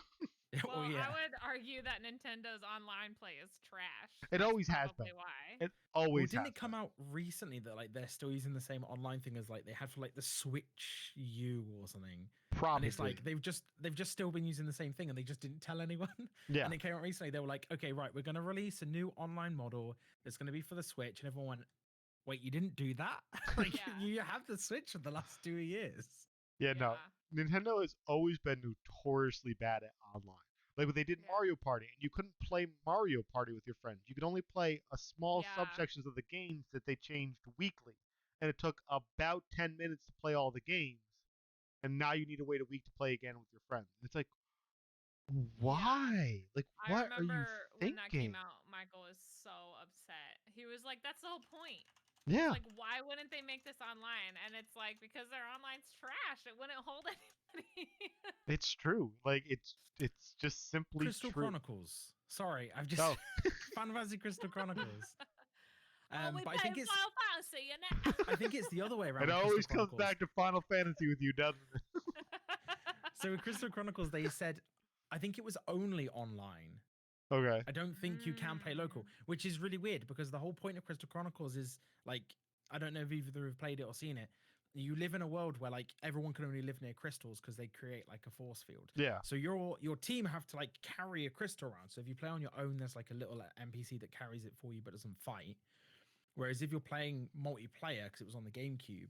Well, Oh yeah. I would argue that Nintendo's online play is trash. It That's always has probably been. Why? It always Well, didn't has it come been. out recently that like they're still using the same online thing as like they had for like the Switch U or something? Probably. And it's like they've just still been using the same thing and they just didn't tell anyone. yeah. And it came out recently. They were like, okay, right, we're gonna release a new online model that's gonna be for the Switch, and everyone went, wait, you didn't do that? Like Yeah. you have the Switch for the last 2 years. Yeah, no. Nintendo has always been notoriously bad at online. Like when they did Yeah. Mario Party, and you couldn't play Mario Party with your friends. You could only play a small Yeah. subsections of the games that they changed weekly. And it took about 10 minutes to play all the games. And now you need to wait a week to play again with your friends. It's like, why? Like, I what are you remember when that thinking? came out, Michael was so upset. He was like, "That's the whole point." Yeah. Like, why wouldn't they make this online? And it's like because their online's trash. It wouldn't hold anybody. It's true. Like it's just simply Crystal true. Chronicles. Sorry, I've just Oh. Final Fantasy Crystal Chronicles. We But I play think it's Final Fantasy, innit? I think it's the other way around. It with Crystal always comes Chronicles. back to Final Fantasy with you, doesn't it? So with Crystal Chronicles, they said, I think it was only online. Okay. I don't think you can play local, which is really weird because the whole point of Crystal Chronicles is like, I don't know if either have played it or seen it. You live in a world where like everyone can only live near crystals because they create like a force field. Yeah. So your team have to like carry a crystal around. So if you play on your own, there's like a little NPC that carries it for you but doesn't fight. Whereas if you're playing multiplayer, because it was on the GameCube,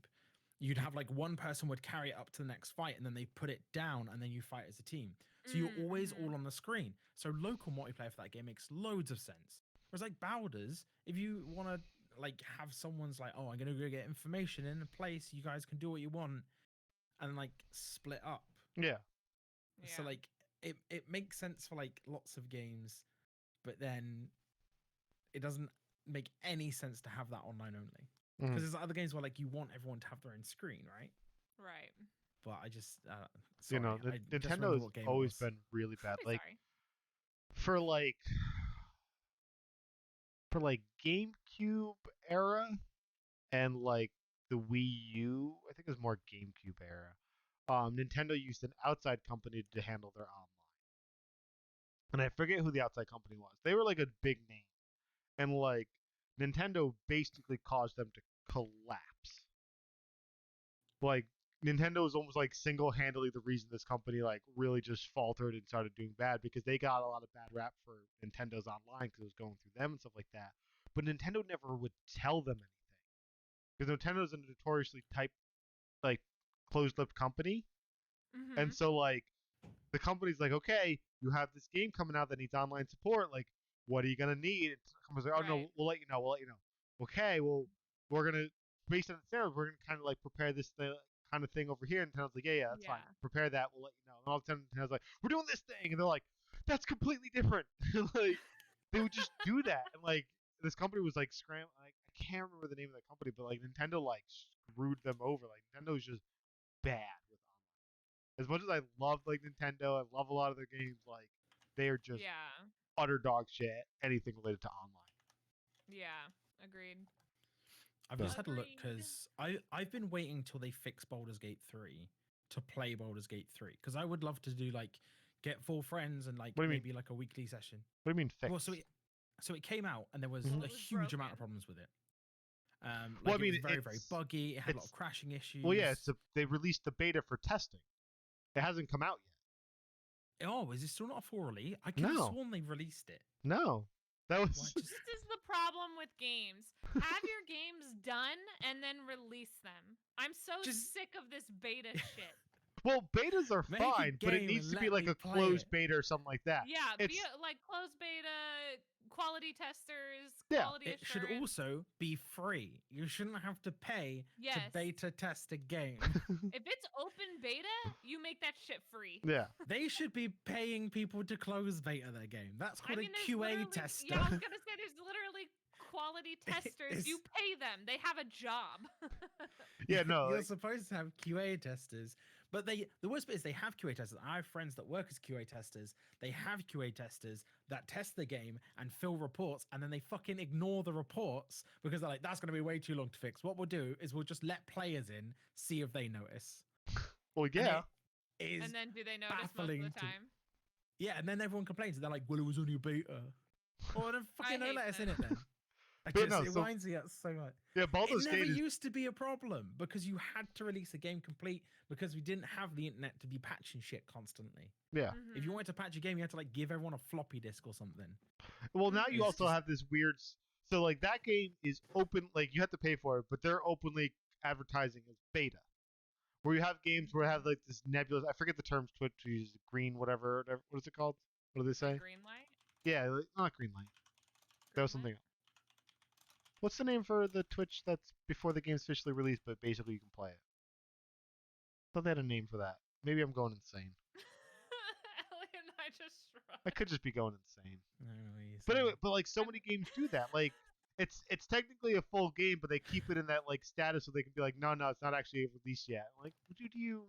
you'd have like one person would carry it up to the next fight and then they put it down and then you fight as a team. So you're always all on the screen. So local multiplayer for that game makes loads of sense. Whereas like Baldur's, if you want to like have someone's like, oh, I'm going to go get information in a place, you guys can do what you want and like split up. Yeah. So like it makes sense for like lots of games, but then it doesn't make any sense to have that online only. Because there's other games where like you want everyone to have their own screen, right? Right. But I just You know, sorry, I just Nintendo remembered has what game it always was. been really bad. Pretty Like for like GameCube era and like the Wii U, I think it was more GameCube era. Nintendo used an outside company to handle their online, and I forget who the outside company was. They were like a big name, and like Nintendo basically caused them to collapse. Like Nintendo was almost like single-handedly the reason this company like really just faltered and started doing bad because they got a lot of bad rap for Nintendo's online because it was going through them and stuff like that. But Nintendo never would tell them anything because Nintendo's a notoriously like closed-lipped company, and so like the company's like, okay, you have this game coming out that needs online support. Like, what are you gonna need? And the company's like, oh no, Right. we'll let you know. We'll let you know. Okay, well, we're gonna based on the scenarios, we're gonna kind of like prepare this kind of thing over here. And Nintendo's like, yeah, that's fine. Yeah. Prepare that. We'll let you know. And all of a sudden, Nintendo's like, we're doing this thing, and they're like, that's completely different. Like, they would just do that, and like this company was like scram. Like, I can't remember the name of the company, but like Nintendo like screwed them over. Like Nintendo's just bad with online. As much as I love like Nintendo, I love a lot of their games. Like they are just utter dog shit. Anything related to online. Yeah. Agreed. I've just had a look because I've been waiting till they fix Baldur's Gate 3 to play Baldur's Gate 3 because I would love to do like get 4 friends and like maybe like a weekly session. What do you mean fix? Well, so it came out and there was Mhm. a It was huge amount broken. of problems with it. Well, I It mean, was very, very it's- buggy. It had a lot it's- of crashing issues. Well, yeah, they released the beta for testing. It hasn't come out yet. Oh, is it still not a full release? I could have No. sworn they released it. No, that was. Well, I just- This is the problem with games. Have your games done and then release them. I'm so Just- sick of this beta shit. Well, betas are Make a fine, but it game needs and to be let like me a play closed it. beta or something like that. Yeah, It's- like closed beta, quality testers, Yeah. quality It should assurance. also be free. You shouldn't have to pay to Yes. beta test a game. If it's open beta, you make that shit free. Yeah. They should be paying people to close beta their game. That's called a there's QA literally- tester. Yeah, I was gonna say there's literally quality testers. You It's- pay them. They have a job. Yeah, no. You're Like, supposed to have QA testers, but the worst bit is they have QA testers. I have friends that work as QA testers. They have QA testers that test the game and fill reports, and then they fucking ignore the reports because they're like, "That's going to be way too long to fix." What we'll do is we'll just let players in, see if they notice. well, And yeah. it is And then do they notice most of baffling the to- time? yeah, and then everyone complains. And they're like, "Well, it was only a beta." Or then fucking don't hate let us in it them. then. But no, It so- winds me up so much. Yeah, It Baldur's never Gate is used to be a problem because you had to release a game complete because we didn't have the internet to be patching shit constantly. yeah. If you Mhm. wanted to patch a game, you had to like give everyone a floppy disk or something. Well, now you It's also just- have this weird. So, like, that game is open. Like, you have to pay for it, but they're openly advertising as beta. Where you have games where it have like this nebulous. I forget the terms Twitch uses. Green, whatever. What is it called? What do they say? Green light. Yeah, like, not green light. That was Green something light? else. What's the name for the Twitch that's before the game's officially released, but basically you can play it? I thought they had a name for that. Maybe I'm going insane. Ellie and I just shrugged. I could just be going insane. No, he's, But anyway, but like so many games do that. Like it's technically a full game, but they keep it in that like status so they can be like, no, it's not actually released yet. Like, what do you?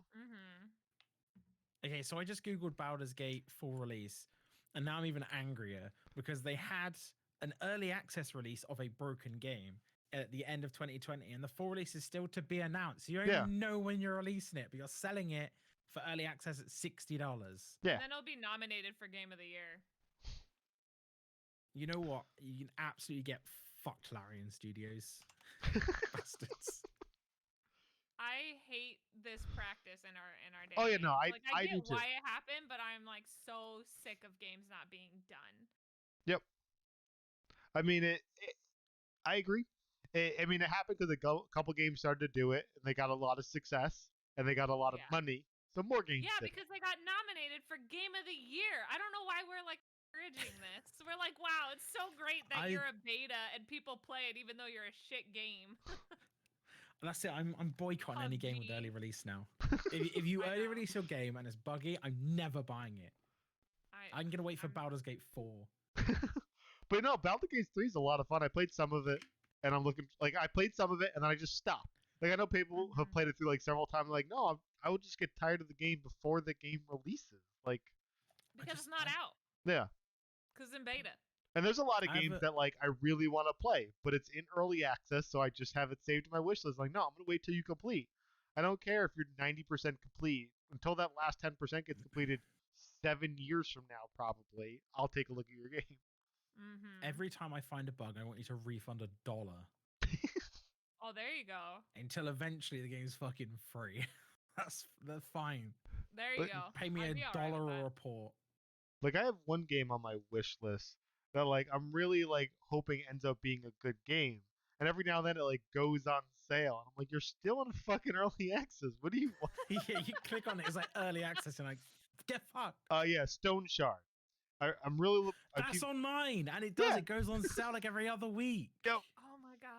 okay, so I just googled Baldur's Gate full release, and now I'm even angrier because they had an early access release of a broken game at the end of 2020, and the full release is still to be announced. So you don't Yeah. even know when you're releasing it, but you're selling it for early access at $60. Yeah. And then it'll be nominated for Game of the Year. You know what? You can absolutely get fucked, Larian Studios. Bastards. I hate this practice in our day. Oh, and yeah, no, age. I- like, I I do get too. why it happened, but I'm like so sick of games not being done. I mean, I agree. I mean, it happened because a couple games started to do it, and they got a lot of success, and they got a lot of Yeah. money. So more games. Yeah, did it. because they got nominated for Game of the Year. I don't know why we're like encouraging this. We're like, wow, it's so great that I- you're a beta and people play it even though you're a shit game. That's it. I'm boycotting any game with PUBG. early release now. If you I early know. release your game and it's buggy, I'm never buying it. I'm gonna wait for I'm- Baldur's Gate 4. But no, Baldur's Gate 3 is a lot of fun. I played some of it, and I'm looking like I played some of it, and then I just stopped. Like I know people have Mhm. played it through like several times. Like, no, I would just get tired of the game before the game releases. Like, because just- it's not out. yeah. Because in beta. And there's a lot of I have games a- that like I really want to play, but it's in early access, so I just have it saved to my wish list. Like, no, I'm gonna wait till you complete. I don't care if you're 90% complete until that last 10% gets completed 7 years from now, probably. I'll take a look at your game. Mm-hmm. Every time I find a bug, I want you to refund $1 Oh, there you go. until eventually the game's fucking free. That's fine. There you But go. Pay me I'd be all right $1 with a that. report. Like I have one game on my wish list that like I'm really like hoping ends up being a good game. And every now and then it like goes on sale. And I'm like, you're still in fucking early access. What do you want? Yeah, you click on it, it's like early access, and like, get fucked. Yeah, Stone Shard. I'm really I That's keep, on mine, and it does. Yeah. It goes on sale like every other week, Oh my gosh.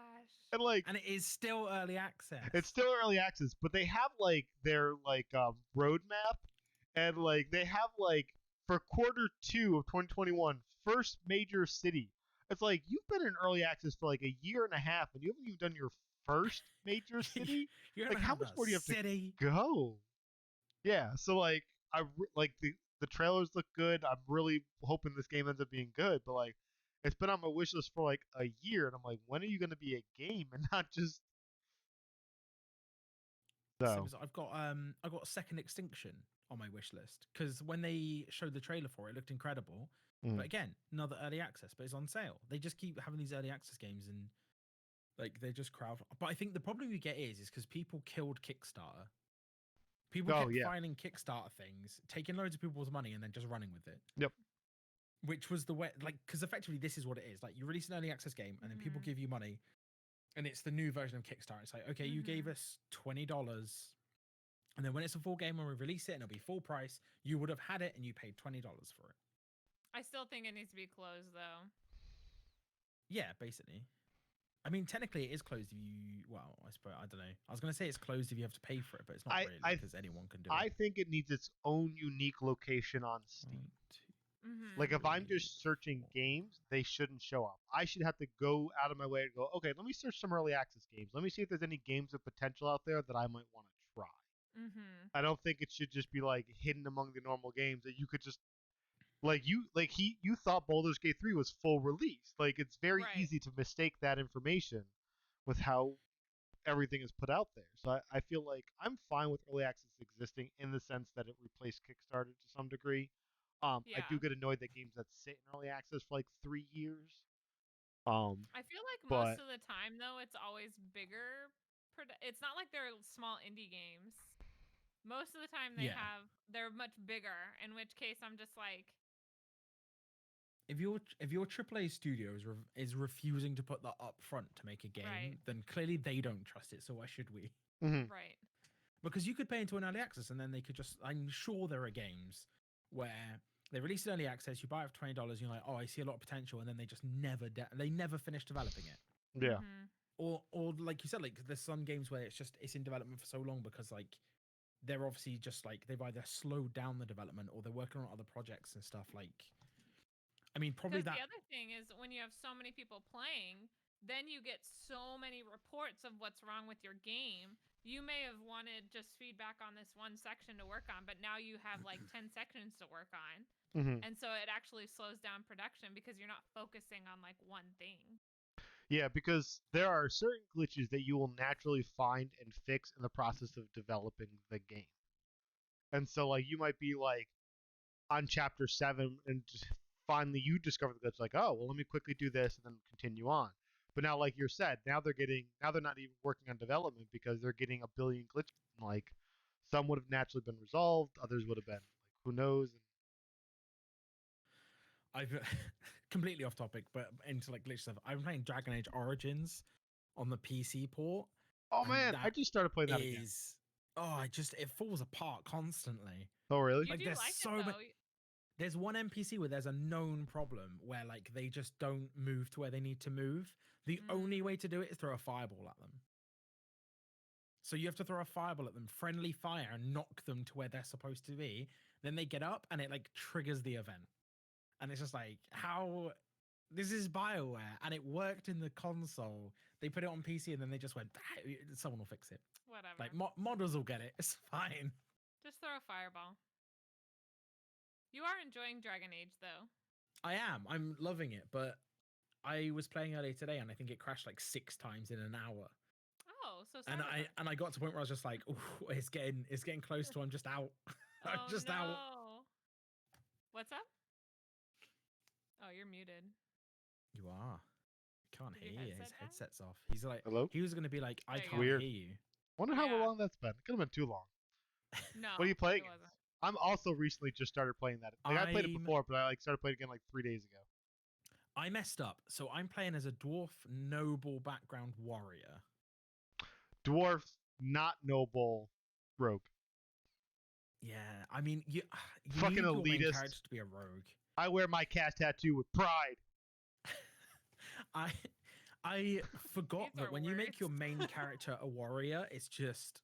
and like and it is still early access. it's still early access, but they have like their like roadmap, and like they have like for Q2 of 2021, first major city. It's like you've been in early access for like a year and a half, and you haven't even done your first major city. You're like, gonna how have much that more do you have to city? Go. Yeah, so like like the trailers look good. I'm really hoping this game ends up being good, but like it's been on my wish list for like a year, and I'm like, when are you going to be a game and not just so? I've got Second Extinction on my wish list because when they showed the trailer for it, it looked incredible. Mm. But again, another early access, but it's on sale. They just keep having these early access games and like they just crowd. But I think the problem you get is because people killed Kickstarter. People Oh, kept yeah. finding Kickstarter things, taking loads of people's money, and then just running with it. Yep. Which was the way, like, because effectively this is what it is. Like, you release an early access game, and then people Mhm. give you money, and it's the new version of Kickstarter. It's like, okay, you gave Mhm. us $20, and then when it's a full game, when we release it, and it'll be full price, you would have had it, and you paid $20 for it. I still think it needs to be closed though. Yeah, basically. I mean, technically, it is closed if you. Well, I suppose I don't know. I was going to say it's closed if you have to pay for it, but it's not I really I because anyone can do I it. think it needs its own unique location on Steam. 1, 2, Like if I'm 3, just searching 4. games, they shouldn't show up. I should have to go out of my way to go, okay, let me search some early access games. Let me see if there's any games with potential out there that I might want to try. I don't think it should just be like hidden among the normal games that you could just you thought Baldur's Gate 3 was full release. Like it's very Right. easy to mistake that information with how everything is put out there. So I feel like I'm fine with early access existing in the sense that it replaced Kickstarter to some degree. I do Yeah. get annoyed that games that sit in early access for like 3 years. Um, I feel like most but of the time though, it's always bigger. It's not like they're small indie games. Most of the time Yeah. they're much bigger. In which case, I'm just like, If your AAA studio is refusing to put that up front to make a game, Right. then clearly they don't trust it. So why should we? right. Because you could pay into an early access and then they could just. I'm sure there are games where they release an early access, you buy it for $20, you're like, oh, I see a lot of potential, and then they just they never finish developing it. yeah, Or like you said, like there's some games where it's in development for so long because like they're obviously just like they've either slowed down the development or they're working on other projects and stuff. Like, I mean, probably Because that. the other thing is when you have so many people playing, then you get so many reports of what's wrong with your game. You may have wanted just feedback on this one section to work on, but now you have like 10 sections to work on. And so it actually slows down production because you're not focusing on like one thing. yeah, because there are certain glitches that you will naturally find and fix in the process of developing the game. And so like you might be like on chapter 7 and just finally you discover the glitch like, oh well, let me quickly do this and then continue on. But now like you said, now they're not even working on development because they're getting a billion glitches. Like some would have naturally been resolved, others would have been like who knows. I've completely off topic, but into like glitch stuff. I'm playing Dragon Age Origins on the PC port. Oh And man, I that just started playing that again. is it falls apart constantly. Oh really? You Like do there's like so it many. though. There's one NPC where there's a known problem where like they just don't move to where they need to move. The only way to do it is throw a fireball at them. So you have to throw a fireball at them, friendly fire, and knock them to where they're supposed to be. Then they get up and it like triggers the event. And it's just like, how this is BioWare and it worked in the console. They put it on PC and then they just went, someone will fix it. Whatever. Like modders will get it. It's fine. Just throw a fireball. You are enjoying Dragon Age though. I am. I'm loving it, but I was playing earlier today and I think it crashed like 6 times in an hour. Oh, so And Cyberpunk. I got to a point where I was just like, ooh, it's getting close to I'm just out. I'm Oh just no. out. What's up? Oh, you're muted. You are. I can't Did your hear you. His headset die? headset's off. He's like, Hello? he was gonna be like, I There you can't go. Weird. hear you. Wonder how Yeah. long that's been. It could have been too long. No. What are you playing? It wasn't. I'm also recently just started playing that. Like I played it I'm- before, but I like started playing it again like 3 days ago. I messed up. So I'm playing as a dwarf noble background warrior. Dwarf, not noble, rogue. Yeah, I mean, you Fucking need your main elitist. character to be a rogue. I wear my cast tattoo with pride. I forgot These that are when you make your words. main character a warrior, it's just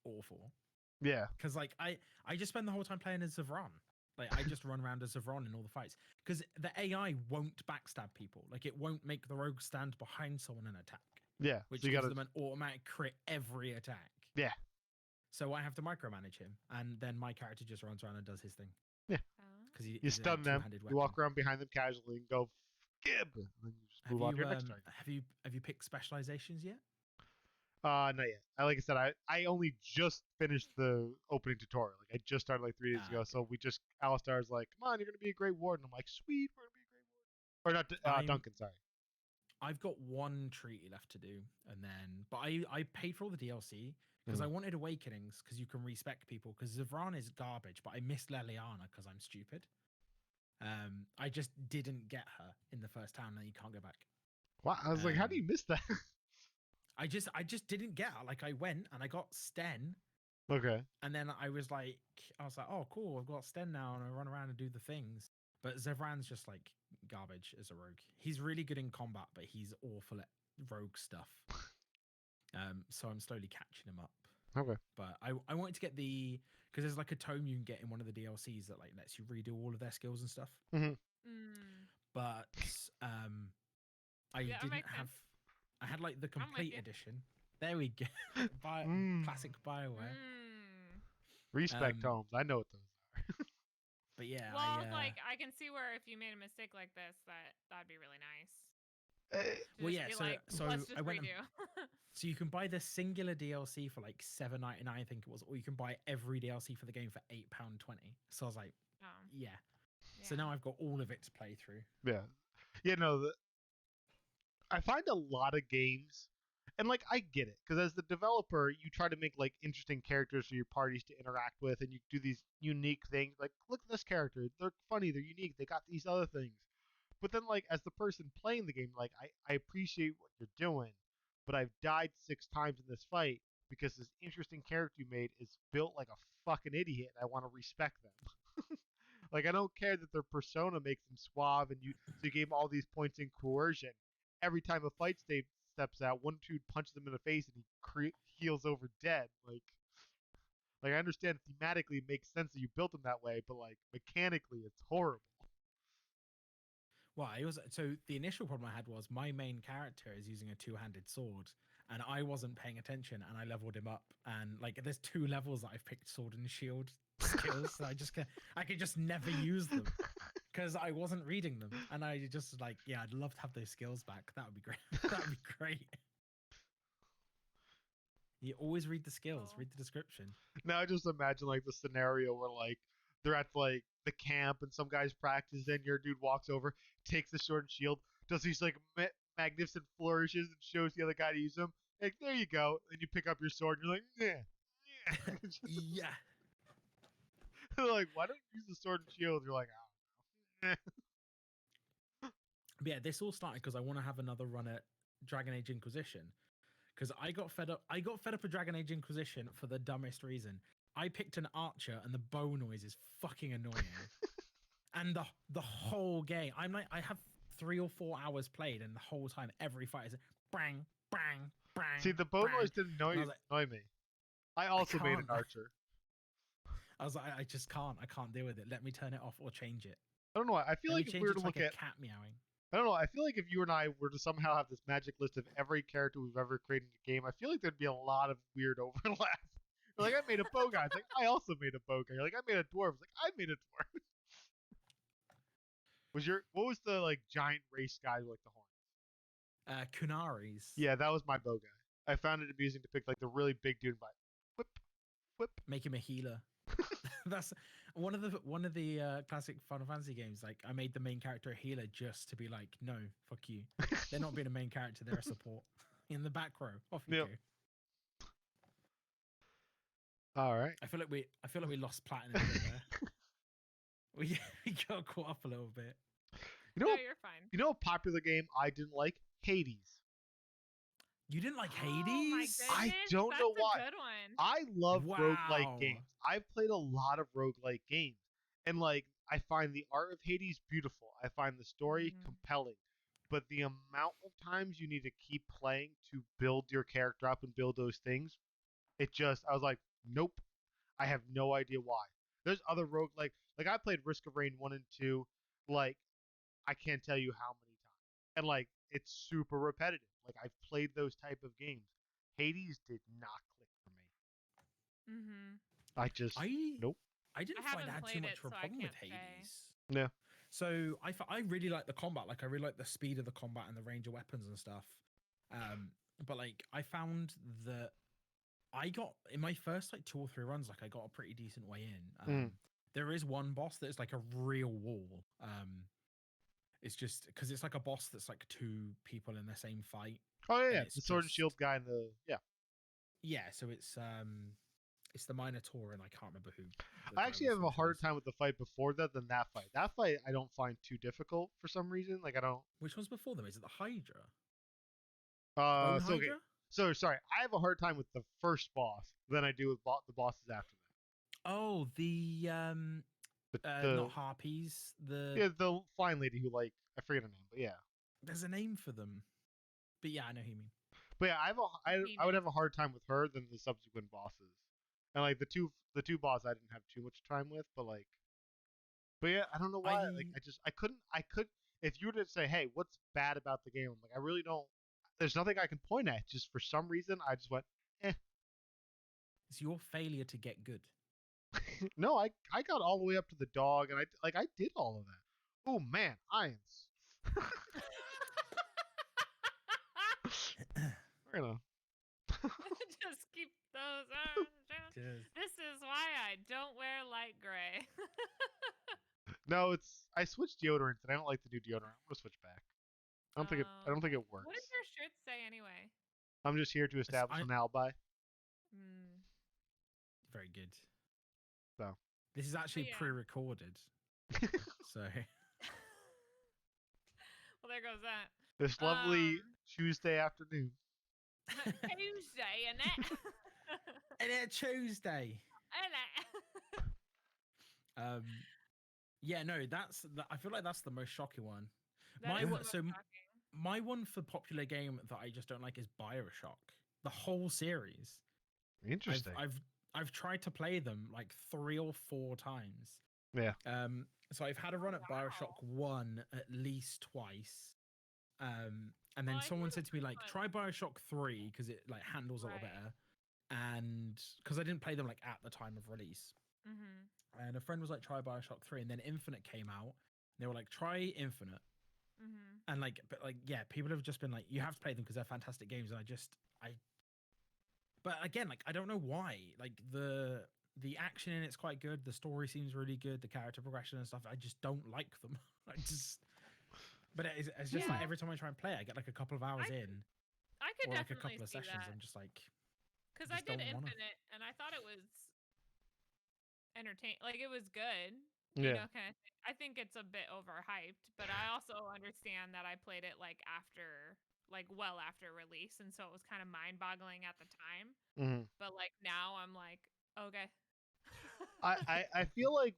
awful. Yeah. Because like I just spend the whole time playing as Zavron. Like I just run around as Zavron in all the fights. Because the AI won't backstab people. Like it won't make the rogue stand behind someone and attack, Yeah. which so you gives gotta them an automatic crit every attack. Yeah. So I have to micromanage him, and then my character just runs around and does his thing. Oh. Because you he's stun a them, two-handed you weapon. walk around behind them casually and go gib, and then you just move on to your next target. Have you picked specializations yet? Not yet. Like I said, I only just finished the opening tutorial. Like I just started like 3 days ago. Okay. So we just Alistar's like, come on, you're gonna be a great warden. I'm like, sweet, we're gonna be a great warden. Or not Duncan, sorry. I've got one treaty left to do, and then but I paid for all the DLC because I wanted Awakenings because you can respec people because Zavran is garbage, but I missed Leliana because I'm stupid. I just didn't get her in the first town, and you can't go back. Wow, I was like, how do you miss that? I just didn't get her. Like I went and I got Sten, Okay. and then I was like, oh cool, I've got Sten now, and I run around and do the things. But Zevran's just like garbage as a rogue. He's really good in combat, but he's awful at rogue stuff. So I'm slowly catching him up. Okay. But I wanted to get because there's like a tome you can get in one of the DLCs that like lets you redo all of their skills and stuff. Mm-hmm. But I Yeah, that didn't makes have. sense. I had like the I'm with complete you. edition. There we go. Classic Bioware. Respect Um, homes. I know what those are. But yeah, Well, like I can see where if you made a mistake like this, that'd be really nice. To well, just yeah. be So like, so let's just I went. redo. So you can buy the singular DLC for like $7.99, I think it was, or you can buy every DLC for the game for £8.20. So I was like, yeah. So now I've got all of it to play through. Yeah. You know, I find a lot of games, and like I get it, because as the developer, you try to make like interesting characters for your parties to interact with, and you do these unique things. Like, look at this character; they're funny, they're unique, they got these other things. But then, like as the person playing the game, like I appreciate what you're doing, but I've died 6 times in this fight because this interesting character you made is built like a fucking idiot. And I want to respect them. Like I don't care that their persona makes them suave, and you gave them all these points in coercion. Every time a fight state steps out, one dude punches him in the face and he heals over dead. Like I understand thematically it makes sense that you built him that way, but like mechanically it's horrible. Well, so the initial problem I had was my main character is using a two-handed sword, and I wasn't paying attention, and I leveled him up. And like, there's 2 levels that I've picked sword and shield skills. So I could just never use them because I wasn't reading them, and I just like, yeah, I'd love to have those skills back. That would be great. That would be great. You always read the skills, read the description. Now I just imagine like the scenario where like they're at like the camp and some guy's practicing, your dude walks over, takes the sword and shield, does these like magnificent flourishes and shows the other guy to use them. Like there you go, and you pick up your sword and you're like, yeah, Yeah. They're like, why don't you use the sword and shield? You're like, oh. But yeah, this all started because I want to have another run at Dragon Age Inquisition. Because I got fed up. I got fed up with Dragon Age Inquisition for the dumbest reason. I picked an archer, and the bow noise is fucking annoying. And the whole game, I have 3 or 4 hours played, and the whole time, every fight is bang, bang, bang. See, the bow noise didn't annoy me. I also made an archer. I was like, I just can't. I can't deal with it. Let me turn it off or change it. I don't know. I feel like if we were to look at cat meowing. I don't know. I feel like if you and I were to somehow have this magic list of every character we've ever created in a game, I feel like there'd be a lot of weird overlap. Like I made a bow guy. It's like I also made a bow guy. Like I made a dwarf. It's like I made a dwarf. What was the like giant race guy with like the horns? Kunaris. Yeah, that was my bow guy. I found it amusing to pick like the really big dude by whip, whip. Make him a healer. That's one of the classic Final Fantasy games. Like I made the main character a healer just to be like, no, fuck you. They're not being a main character. They're a support in the back row. Off you go. All right. I feel like we lost platinum there. we got caught up a little bit. You know, no, you're fine. You know, a popular game I didn't like, Hades. You didn't like Hades? Oh my goodness, I don't know why. That's a good one. I love roguelike games. I've played a lot of roguelike games. And like I find the art of Hades beautiful. I find the story compelling. But the amount of times you need to keep playing to build your character up and build those things, I was like, nope. I have no idea why. There's other roguelike like I played Risk of Rain 1 and 2, like I can't tell you how many times. And like it's super repetitive. Like I've played those type of games. Hades did not click for me. Nope. I didn't find I had too much of a problem with Hades. Yeah. So I really like the combat. Like I really like the speed of the combat and the range of weapons and stuff. But like I found that I got in my first like 2 or 3 runs, like I got a pretty decent way in. There is one boss that is like a real wall. It's just because it's like a boss that's like 2 people in the same fight. Oh yeah, the sword and shield guy and yeah. So it's the Minotaur and I can't remember who. I actually have a harder time with the fight before that than that fight. That fight I don't find too difficult for some reason. Like I don't. Which one's before them? Is it the Hydra? Okay. So sorry, I have a hard time with the first boss than I do with the bosses after that. Oh, the Not harpies. Yeah, the flying lady who like I forget her name, but yeah. There's a name for them. But yeah, I know who you mean. But yeah, I would have a hard time with her than the subsequent bosses, and like the two bosses I didn't have too much time with, but yeah, I don't know why. Like I could if you were to say, hey, what's bad about the game? I'm like I really don't. There's nothing I can point at. Just for some reason, I just went, eh. It's your failure to get good. No, I got all the way up to the dog, and I did all of that. Oh man, we're gonna. Just keep those arms down. Just This is why I don't wear light gray. No, I switched deodorants, and I don't like the new deodorant. I'm gonna switch back. I don't think it What works. does your shirt say anyway? I'm just here to establish an alibi. Mm. Very good. So this is actually yeah. pre-recorded. So well, there goes that. this lovely Tuesday afternoon. Tuesday, and that. and then Tuesday. Yeah, no, I feel like that's the most shocking one. My one for popular game that I just don't like is BioShock. The whole series. Interesting. I've tried to play them like 3 or 4 times. Yeah. So I've had a run at BioShock 1 at least twice. And then someone said to me like, try BioShock 3 because it like handles a lot better. And because I didn't play them like at the time of release. Mm-hmm. And a friend was like, try BioShock 3, and then Infinite came out. And they were like, try Infinite. Mm-hmm. And like, but like, yeah, people have just been like, you have to play them because they're fantastic games. And but again, like, I don't know why. Like the action in it's quite good. The story seems really good. The character progression and stuff. I just don't like them. But it's just like every time I try and play, I get like a couple of hours in. I could or like definitely a couple of see sessions. that. I'm just like, because I did Infinite and I thought it was entertaining. Like it was good. You know, kind of thing. I think it's a bit overhyped, but I also understand that I played it like well after release, and so it was kind of mind-boggling at the time. Mm-hmm. But like now, I'm like, okay. I feel like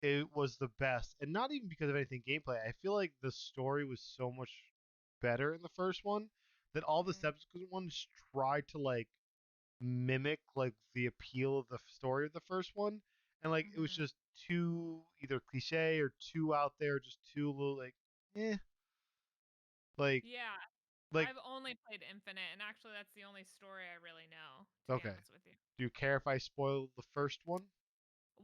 it was the best, and not even because of anything gameplay. I feel like the story was so much better in the first one that all the subsequent ones tried to like mimic like the appeal of the story of the first one, and like it was just too either cliche or too out there, just too little like like yeah. like I've only played Infinite, and actually that's the only story I really know, to be honest with you. Do you care if I spoil the first one?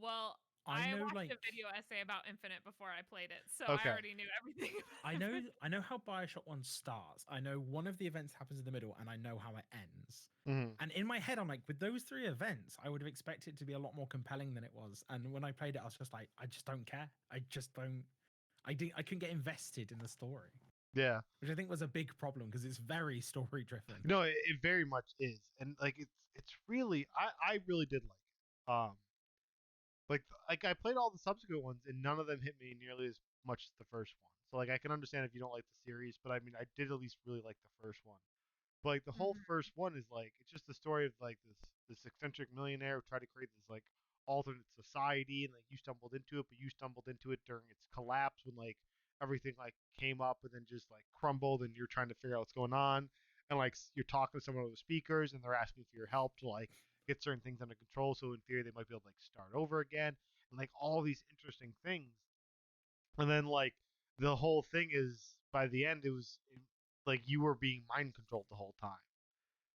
Well, I watched a video essay about Infinite before I played it, so I already knew everything about it. I know how BioShock 1 starts. I know one of the events happens in the middle, and I know how it ends. And in my head, I'm like, with those 3 events, I would have expected it to be a lot more compelling than it was. And when I played it, I was just like, I just don't care. I couldn't get invested in the story. Yeah. Which I think was a big problem because it's very story driven. No, it very much is. And like it's really I really did like it. Like I played all the subsequent ones and none of them hit me nearly as much as the first one. So like I can understand if you don't like the series, but I mean I did at least really like the first one. But like the whole first one is like it's just the story of like this eccentric millionaire who tried to create this like alternate society, and like you stumbled into it, but you stumbled into it during its collapse when like everything like came up and then just like crumbled, and you're trying to figure out what's going on, and like you're talking to some of the speakers and they're asking for your help to like get certain things under control, so in theory they might be able to like start over again, and like all these interesting things. And then like the whole thing is by the end it was like you were being mind controlled the whole time.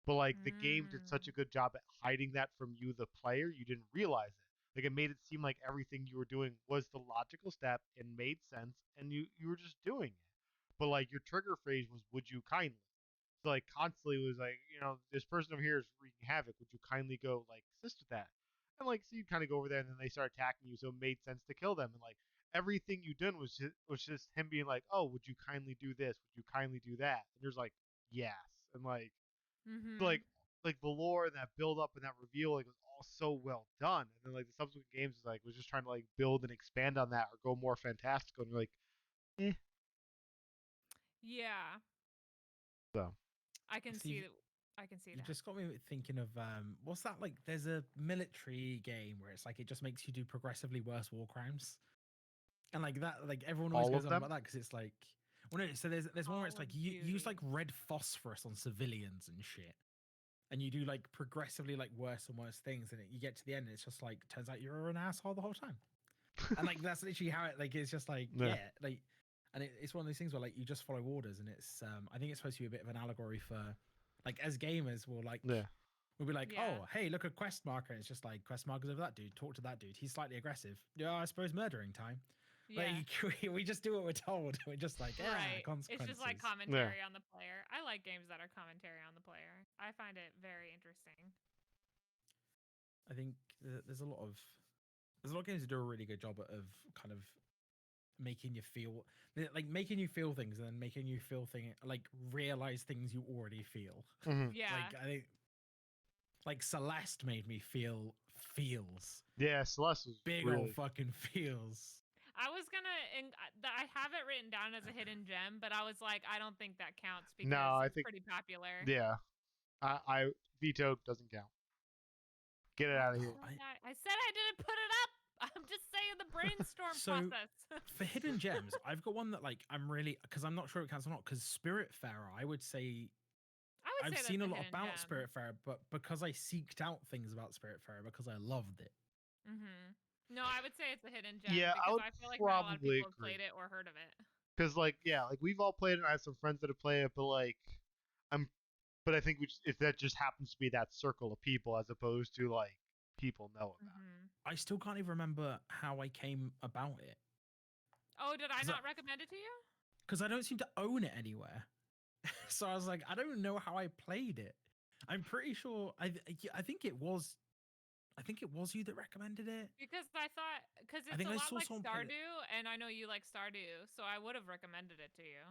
But like the game did such a good job at hiding that from you, the player, you didn't realize it. Like it made it seem like everything you were doing was the logical step and made sense, and you were just doing it. But like your trigger phrase was "Would you kindly?" So like constantly it was like, this person over here is wreaking havoc. Would you kindly go like assist with that? And like so you kind of go over there, and then they start attacking you, so it made sense to kill them. And like everything you did was just him being like, "Oh, would you kindly do this? Would you kindly do that?" And there's like, "Yes," and like so, like the lore and that build up and that reveal like was all so well done. And then like the subsequent games was just trying to like build and expand on that or go more fantastical, and you're like, yeah. So I can see I can see You that. just got me thinking of what's that like? There's a military game where it's like it just makes you do progressively worse war crimes, and like that, like everyone always All goes of on them? about that because it's like, well, no. So there's one where it's Call like of you use like Duty. red phosphorus on civilians and shit, and you do like progressively like worse and worse things, and you get to the end, and it's just like turns out you're an asshole the whole time, and like that's literally how it like it's just like Yeah. like, and it's one of those things where like you just follow orders, and it's I think it's supposed to be a bit of an allegory for like as gamers we'll like Yeah. we'll be like, Yeah. oh hey look at quest marker, and it's just like quest markers over that dude, talk to that dude, he's slightly aggressive, yeah I suppose murdering time. Yeah. Like we just do what we're told. We're just like, yeah, Right. consequences. It's just like commentary on the player. I like games that are commentary on the player. I find it very interesting. I think there's a lot of games that do a really good job of kind of making you feel like making you feel things and then making you feel like realize things you already feel. Mhm. Yeah. Like I think like Celeste made me feel feels. Yeah, Celeste was Big really old fucking feels. I was gonna, I have it written down as a hidden gem, but I was like, I don't think that counts because No, I it's think pretty popular. yeah. I veto doesn't count. Get it out of here. I said I didn't put it up. I'm just saying the brainstorm So, process. For hidden gems, I've got one that like I'm really because I'm not sure it counts or not because Spiritfarer, I would say I would I've say seen a that's lot hidden about gem. Spiritfarer, but because I seeked out things about Spiritfarer because I loved it. Mm-hmm. No, I would say it's a hidden gem Yeah, I because would I feel like not a lot of probably people have agree. played it or heard of it. Because like yeah, like we've all played it. I have some friends that have played it, but like I'm, but I think if that just happens to be that circle of people as opposed to like people know about. Mm-hmm. I still can't even remember how I came about it Oh, did I 'Cause not recommend it to you? because I don't seem to own it anywhere. So I was like, I don't know how I played it. I'm pretty sure I think it was you that recommended it. Because I thought, because I it's think a I lot saw like someone play it. Stardew, and I know you like Stardew, so I would have recommended it to you.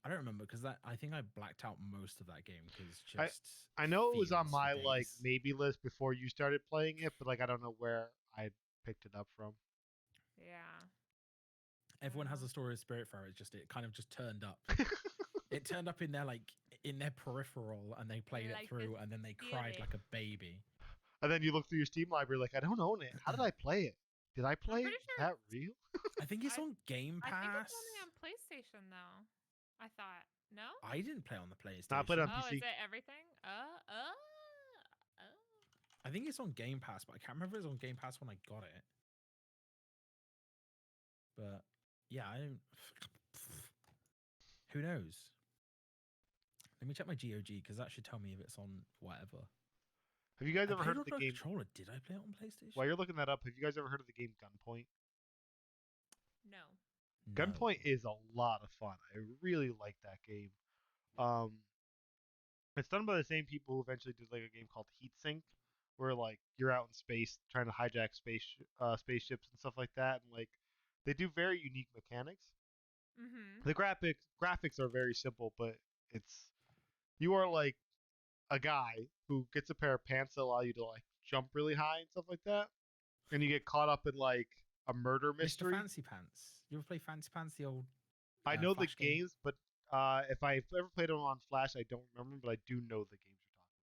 I don't remember because I think I blacked out most of that game because I just I know it was on feels for my like days. maybe list before you started playing it, but like I don't know where I picked it up from. Yeah. Everyone has Well. a story of Spiritfarer. It's just it kind of just turned up. It turned up in their like in their peripheral, and they played Like it through, this and then they cried spirit. like a baby. And then you look through your Steam library, like I don't own it. How did I play it? Did I I'm play it? pretty Is sure. that real? I think it's I- on Game I think it's Pass. only on PlayStation though. I thought. No. I didn't play on the No, I played PlayStation. on Oh, is PC. it everything? I think it's on Game Pass, but I can't remember if it was on Game Pass when I got it. But yeah, I don't. Who knows? Let me check my GOG because that should tell me if it's on whatever. Have you guys I ever played heard it of the on a game? controller. Did I play it on PlayStation? While you're looking that up, have you guys ever heard of the game Gunpoint? No. No. Gunpoint is a lot of fun. I really like that game. Um, it's done by the same people who eventually did like a game called Heatsink, where like you're out in space trying to hijack spaceships and stuff like that, and like they do very unique mechanics. Mm-hmm. The graphics are very simple, but it's you are like a guy who gets a pair of pants that allow you to like jump really high and stuff like that, and you get caught up in like a murder Mr. mystery. Fancy Pants. You ever play Fancy Pants, the old I know the Flash game? games, but if I've ever played them on Flash, I don't remember, but I do know the games you're talking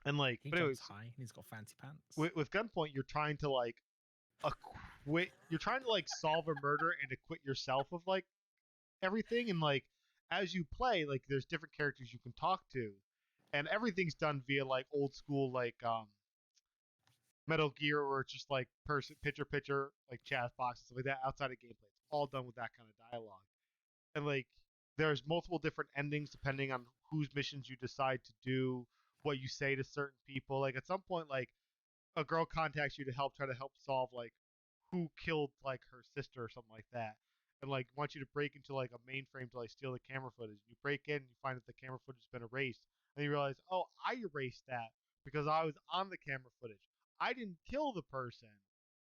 about. And like, He but anyways, jumps high and he's got fancy pants. with Gunpoint, you're trying to like acquit. You're trying to like solve a murder and acquit yourself of like everything, and like as you play, like there's different characters you can talk to, and everything's done via like old school like Metal Gear, where it's just like picture like chat box and stuff like that outside of gameplay. It's all done with that kind of dialogue, and like there's multiple different endings depending on whose missions you decide to do, what you say to certain people. Like at some point, like a girl contacts you to try to help solve like who killed like her sister or something like that, and like wants you to break into like a mainframe to like steal the camera footage. You break in and you find that the camera footage has been erased, and you realize, oh, I erased that because I was on the camera footage. I didn't kill the person,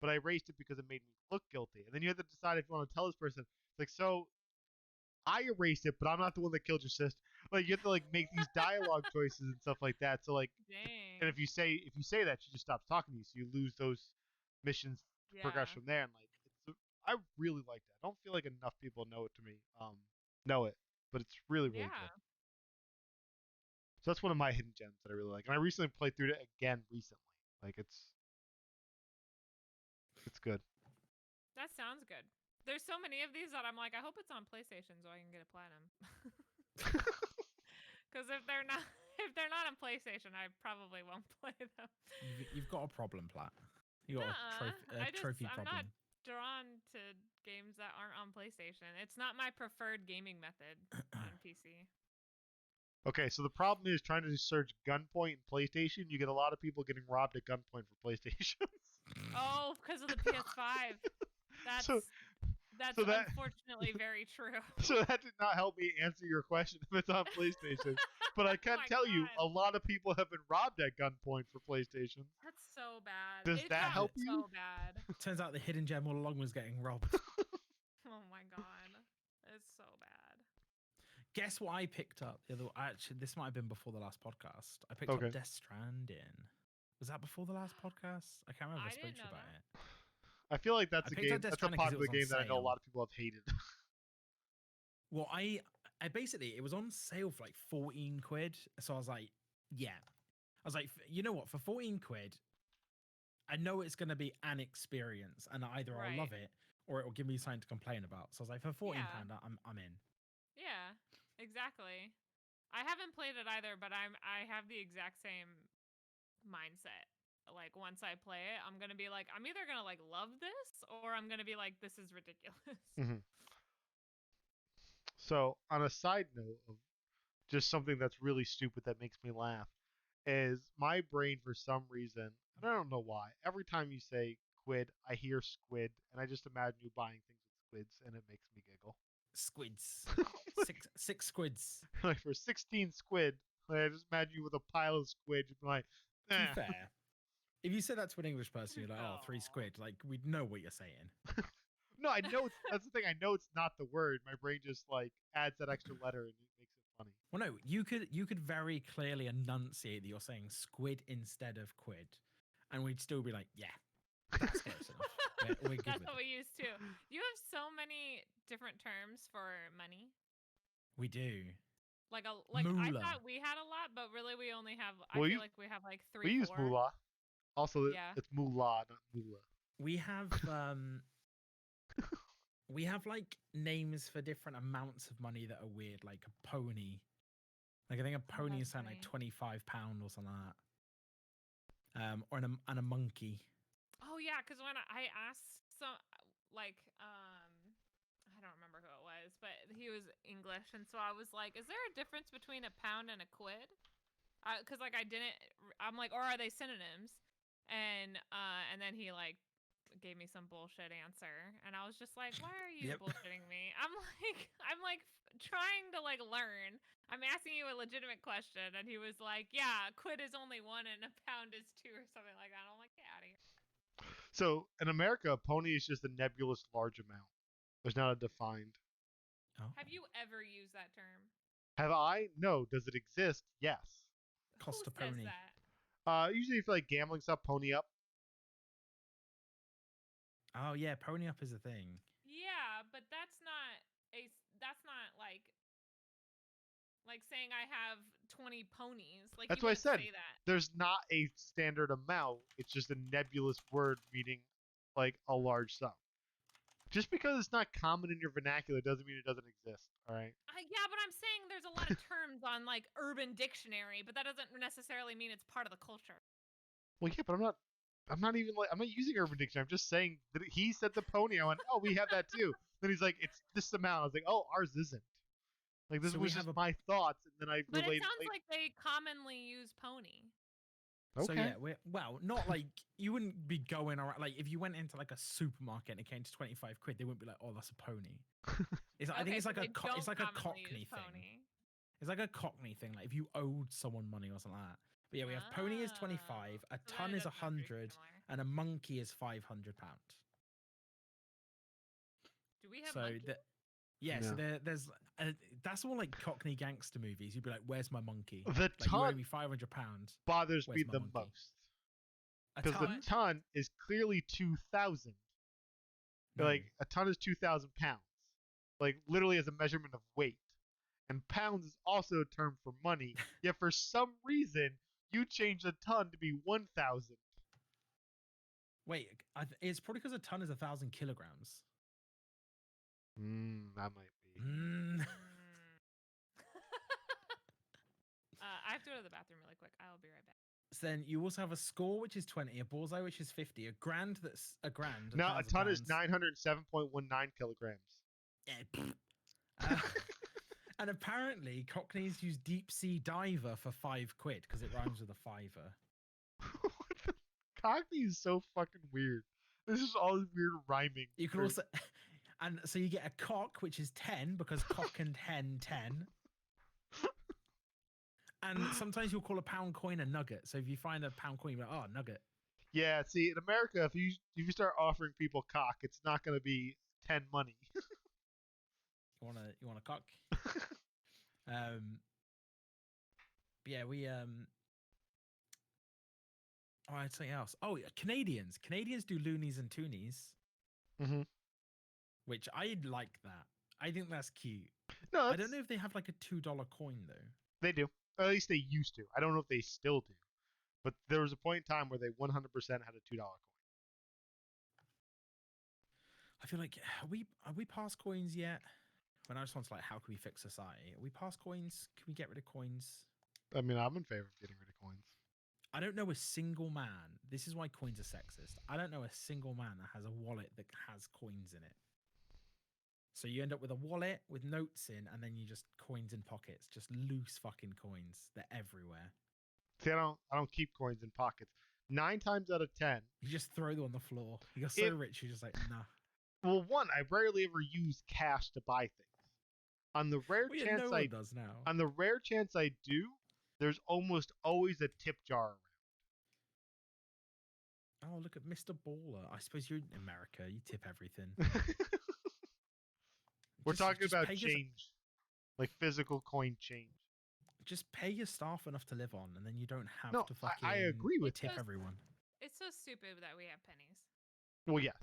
but I erased it because it made me look guilty. And then you have to decide if you want to tell this person. It's like, so I erased it, but I'm not the one that killed your sister. Like you have to like make these dialogue choices and stuff like that. So like, Dang. and if you say that, she just stops talking to you, so you lose those missions to progress from there. And like, I really like that. I don't feel like enough people know it, but it's really really Yeah. good. So that's one of my hidden gems that I really like. And I recently played through it again recently. Like it's good. That sounds good. There's so many of these that I'm like, I hope it's on PlayStation so I can get a platinum. Because if they're not on PlayStation, I probably won't play them. You've got a problem, Platt. You got a trophy I'm problem. not drawn to games that aren't on PlayStation. It's not my preferred gaming method on PC. Okay, so the problem is trying to search gunpoint in PlayStation. You get a lot of people getting robbed at gunpoint for PlayStation. Oh, because of the PS5. That's So that unfortunately very true. so that did not help me answer your question if it's on PlayStation. But I can Oh my tell you, God. a lot of people have been robbed at gunpoint for PlayStation. That's so bad. Does It that got help you? so bad. Turns out the hidden gem all along was getting robbed. Oh my God. It's so bad. Guess what I picked up? Actually, this might have been before the last podcast. I picked Okay. up Death Stranding. Was that before the last podcast? I can't remember if I spoke didn't to you know about that. it. I feel like that's I a picked game. up Death That's a Stranding 'cause it popular was on game that I know a sale. lot of people have hated. Well, I basically, it was on sale for like 14 quid. So I was like, yeah. I was like, you know what? For 14 quid, I know it's going to be an experience, and either I'll Right. love it or it will give me something to complain about. So I was like, for 14 Yeah. pound, I'm in. Yeah, exactly. I haven't played it either, but I have the exact same mindset. Like once I play it, I'm gonna be like, I'm either gonna like love this or I'm gonna be like, this is ridiculous. Mhm. So, on a side note of just something that's really stupid that makes me laugh, is my brain for some reason, and I don't know why, every time you say quid, I hear squid, and I just imagine you buying things with squids, and it makes me giggle. Squids. six squids. Like for 16 squid, like I just imagine you with a pile of squid, you'd be like, To be eh. fair, if you said that to an English person, you're like, oh, 3 Aw. squid. Like, we'd know what you're saying. No, I know that's the thing. I know it's not the word. My brain just like adds that extra letter and it makes it funny. Well, no, you could very clearly enunciate that you're saying squid instead of quid, and we'd still be like, yeah, that's close enough. We're good That's with what it. we use too. You have so many different terms for money. We do. I Moolah. thought we had a lot, but really we only have. Well, I you- feel like we have like We 3, use 4. moolah. Also, Yeah. it's moolah, not moolah. We have we have like names for different amounts of money that are weird, like a pony. Like I think a pony that's is something like funny. £25 or something like that. Or and a monkey. Oh yeah, because when I asked some like I don't remember who it was, but he was English, and so I was like, "Is there a difference between a pound and a quid?" Because like I'm like, or are they synonyms? And then he like gave me some bullshit answer, and I was just like, "Why are you Yep. bullshitting me?" I'm like trying to like learn. I'm asking you a legitimate question, and he was like, "Yeah, quid is only 1 and a pound is 2 or something like that." And I'm like, "Get out of here." So in America, a pony is just a nebulous large amount. There's not a defined. Oh. Have you ever used that term? Have I? No. Does it exist? Yes. Cost Who a says pony. that? Usually for like gambling stuff, pony up. Oh yeah, pony up is a thing. Yeah, but that's not like saying I have 20 ponies. Like That's you what I wouldn't said. say that. There's not a standard amount. It's just a nebulous word meaning like a large sum. Just because it's not common in your vernacular doesn't mean it doesn't exist. All right. Yeah, but I'm saying there's a lot of terms on like Urban Dictionary, but that doesn't necessarily mean it's part of the culture. Well, yeah, but I'm not even like I'm not using Urban Dictionary. I'm just saying that he said the pony. I went, oh, we have that too. Then he's like, it's this amount. I was like, oh, ours isn't. Like this So we was just have my thoughts, and then I But it related. sounds like they commonly use pony. So Okay. yeah, well, not like you wouldn't be going around like if you went into like a supermarket and it came to 25 quid, they wouldn't be like, oh, that's a pony. I think Okay, it's so like they don't it's like a commonly Cockney use thing. pony. It's like a Cockney thing, like if you owed someone money or something like that. But yeah, we have pony is 25, a So then ton it is does sound very 100, similar. and a monkey is £500. Do we have So monkeys? yeah, so No. there's that's all like Cockney gangster movies. You'd be like, "Where's my monkey?" The Like you owe ton me £500. bothers Where's me my the monkey? most A because the ton? ton is clearly 2,000. No. Like a ton is 2,000 pounds, like literally as a measurement of weight. and pounds is also a term for money. Yet for some reason, you changed a ton to be 1,000. Wait, it's probably because a ton is 1,000 kilograms. That might be. Mm. I have to go to the bathroom really quick. I'll be right back. So then you also have a score, which is 20, a bullseye, which is 50, a grand, that's a grand. No, a ton is £1,000. 907.19 kilograms. Yeah. Uh, and apparently, Cockneys use deep sea diver for £5 because it rhymes with a fiver. What the? Cockney is so fucking weird. This is all this weird rhyming. You can also, and so you get a cock, which is 10 because cock and hen 10. And sometimes you'll call a pound coin a nugget. So if you find a pound coin, you're like, oh, nugget. Yeah, see, in America, if you start offering people cock, it's not going to be 10 money. You want a cock? But yeah, we oh, I had something else. Oh, yeah, Canadians do loonies and toonies, Mm-hmm. which I like that. I think that's cute. No, I don't know if they have like a $2 coin though. They do. Or at least they used to. I don't know if they still do. But there was a point in time where they 100% had a $2 coin. I feel like are we past coins yet? When I just want to like, how can we fix society? Are we past coins? Can we get rid of coins? I mean, I'm in favor of getting rid of coins. I don't know a single man. This is why coins are sexist. I don't know a single man that has a wallet that has coins in it. So you end up with a wallet with notes in, and then you just coins in pockets, just loose fucking coins. They're everywhere. See, I don't keep coins in pockets. 9 times out of 10. You just throw them on the floor. You got so rich, you're just like, nah. Well, one, I rarely ever use cash to buy things. On the rare Well, yeah, chance no one does now. On the rare chance I do, there's almost always a tip jar around. Oh, look at Mr. Baller. I suppose you're in America. You tip everything. We're talking about pay change, like physical coin change. Just pay your staff enough to live on, and then you don't have to fucking I agree with tip that. everyone. It's so stupid that we have pennies. Well, yes.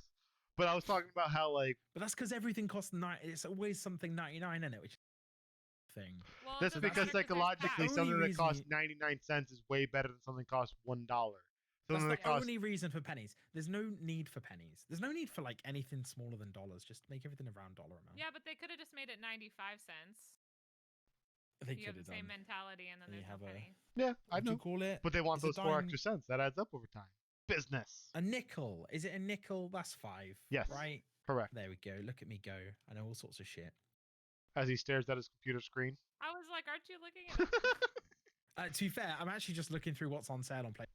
But I was talking about how, like... But that's because everything costs it's always something 99 in it, which is thing. Well, That's because psychologically something that costs 99 cents is way better than something that costs $1. That's the only reason for pennies. There's no need for pennies. There's no need for like anything smaller than dollars. Just make everything around dollar amount. Yeah, but they could have just made it 95 cents. They you have the same mentality, and then there's no pennies. Yeah, I know. You call it? But they want those 4 extra cents. That adds up over time. Business. A nickel. Is it a nickel? That's 5. Yes. Right? Correct. There we go. Look at me go. I know all sorts of shit. As he stares at his computer screen. I was like, aren't you looking at To be fair, I'm actually just looking through what's on sale on PlayStation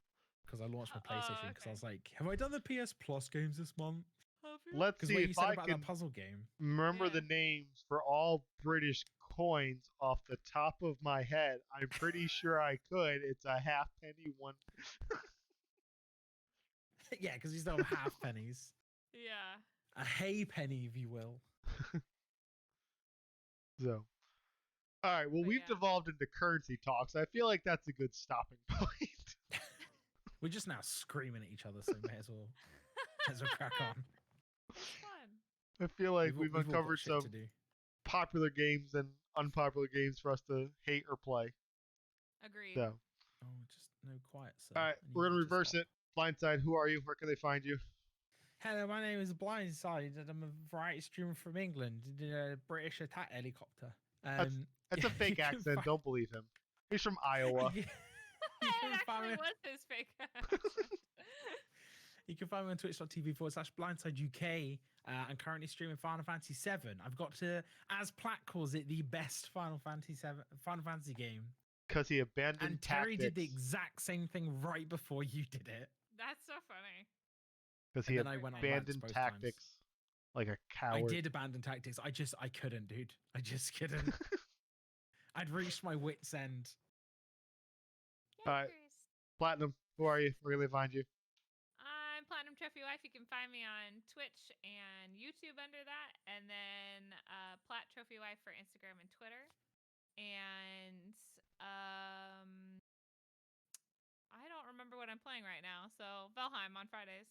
because I launched my PlayStation because I was like, have I done the PS Plus games this month? Let's see if I can that puzzle game. remember the names for all British coins off the top of my head. I'm pretty sure I could. It's a halfpenny one. Yeah, because you still have half pennies. Yeah. A hay penny, if you will. So, all right. Well, we've devolved into currency talks. I feel like that's a good stopping point. We're just now screaming at each other, so may as well crack on. It's fun. I feel like we've uncovered some popular games and unpopular games for us to hate or play. Agreed. So. Oh, just no quiet. So all right, we're gonna reverse it. Blindside, who are you? Where can they find you? Hello, my name is Blindside, and I'm a variety streamer from England, a British attack helicopter. That's a fake accent. Don't believe him. He's from Iowa. It actually was his fake accent. You can find me on twitch.tv/BlindsideUK. I'm currently streaming Final Fantasy VII. I've got to, as Platt calls it, the best Final Fantasy game. Because he abandoned and Terry did the exact same thing right before you did it. That's so funny. Because he abandoned tactics like a coward. I did abandon tactics. I couldn't, dude. I just couldn't. I'd reached my wit's end. All right. Platinum, who are you? Where can they find you? I'm Platinum Trophy Wife. You can find me on Twitch and YouTube under that. And then Plat Trophy Wife for Instagram and Twitter. And I don't remember what I'm playing right now. So Valheim on Fridays.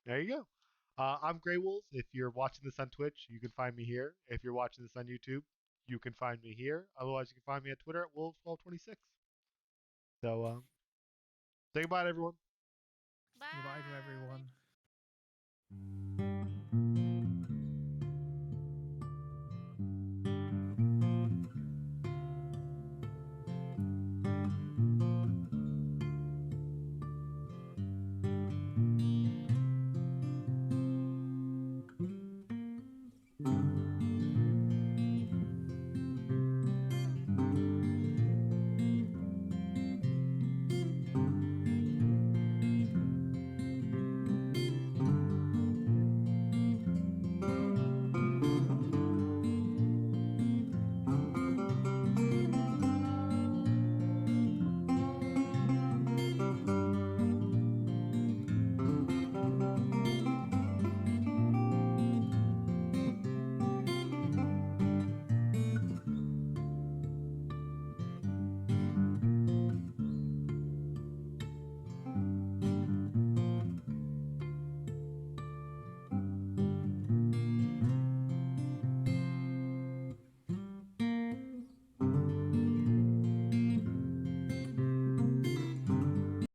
There you go. I'm Grey Wolves. If you're watching this on Twitch, you can find me here. If you're watching this on YouTube, you can find me here. Otherwise, you can find me at Twitter at Wolves1226. So, say goodbye to everyone. Bye. Goodbye to everyone.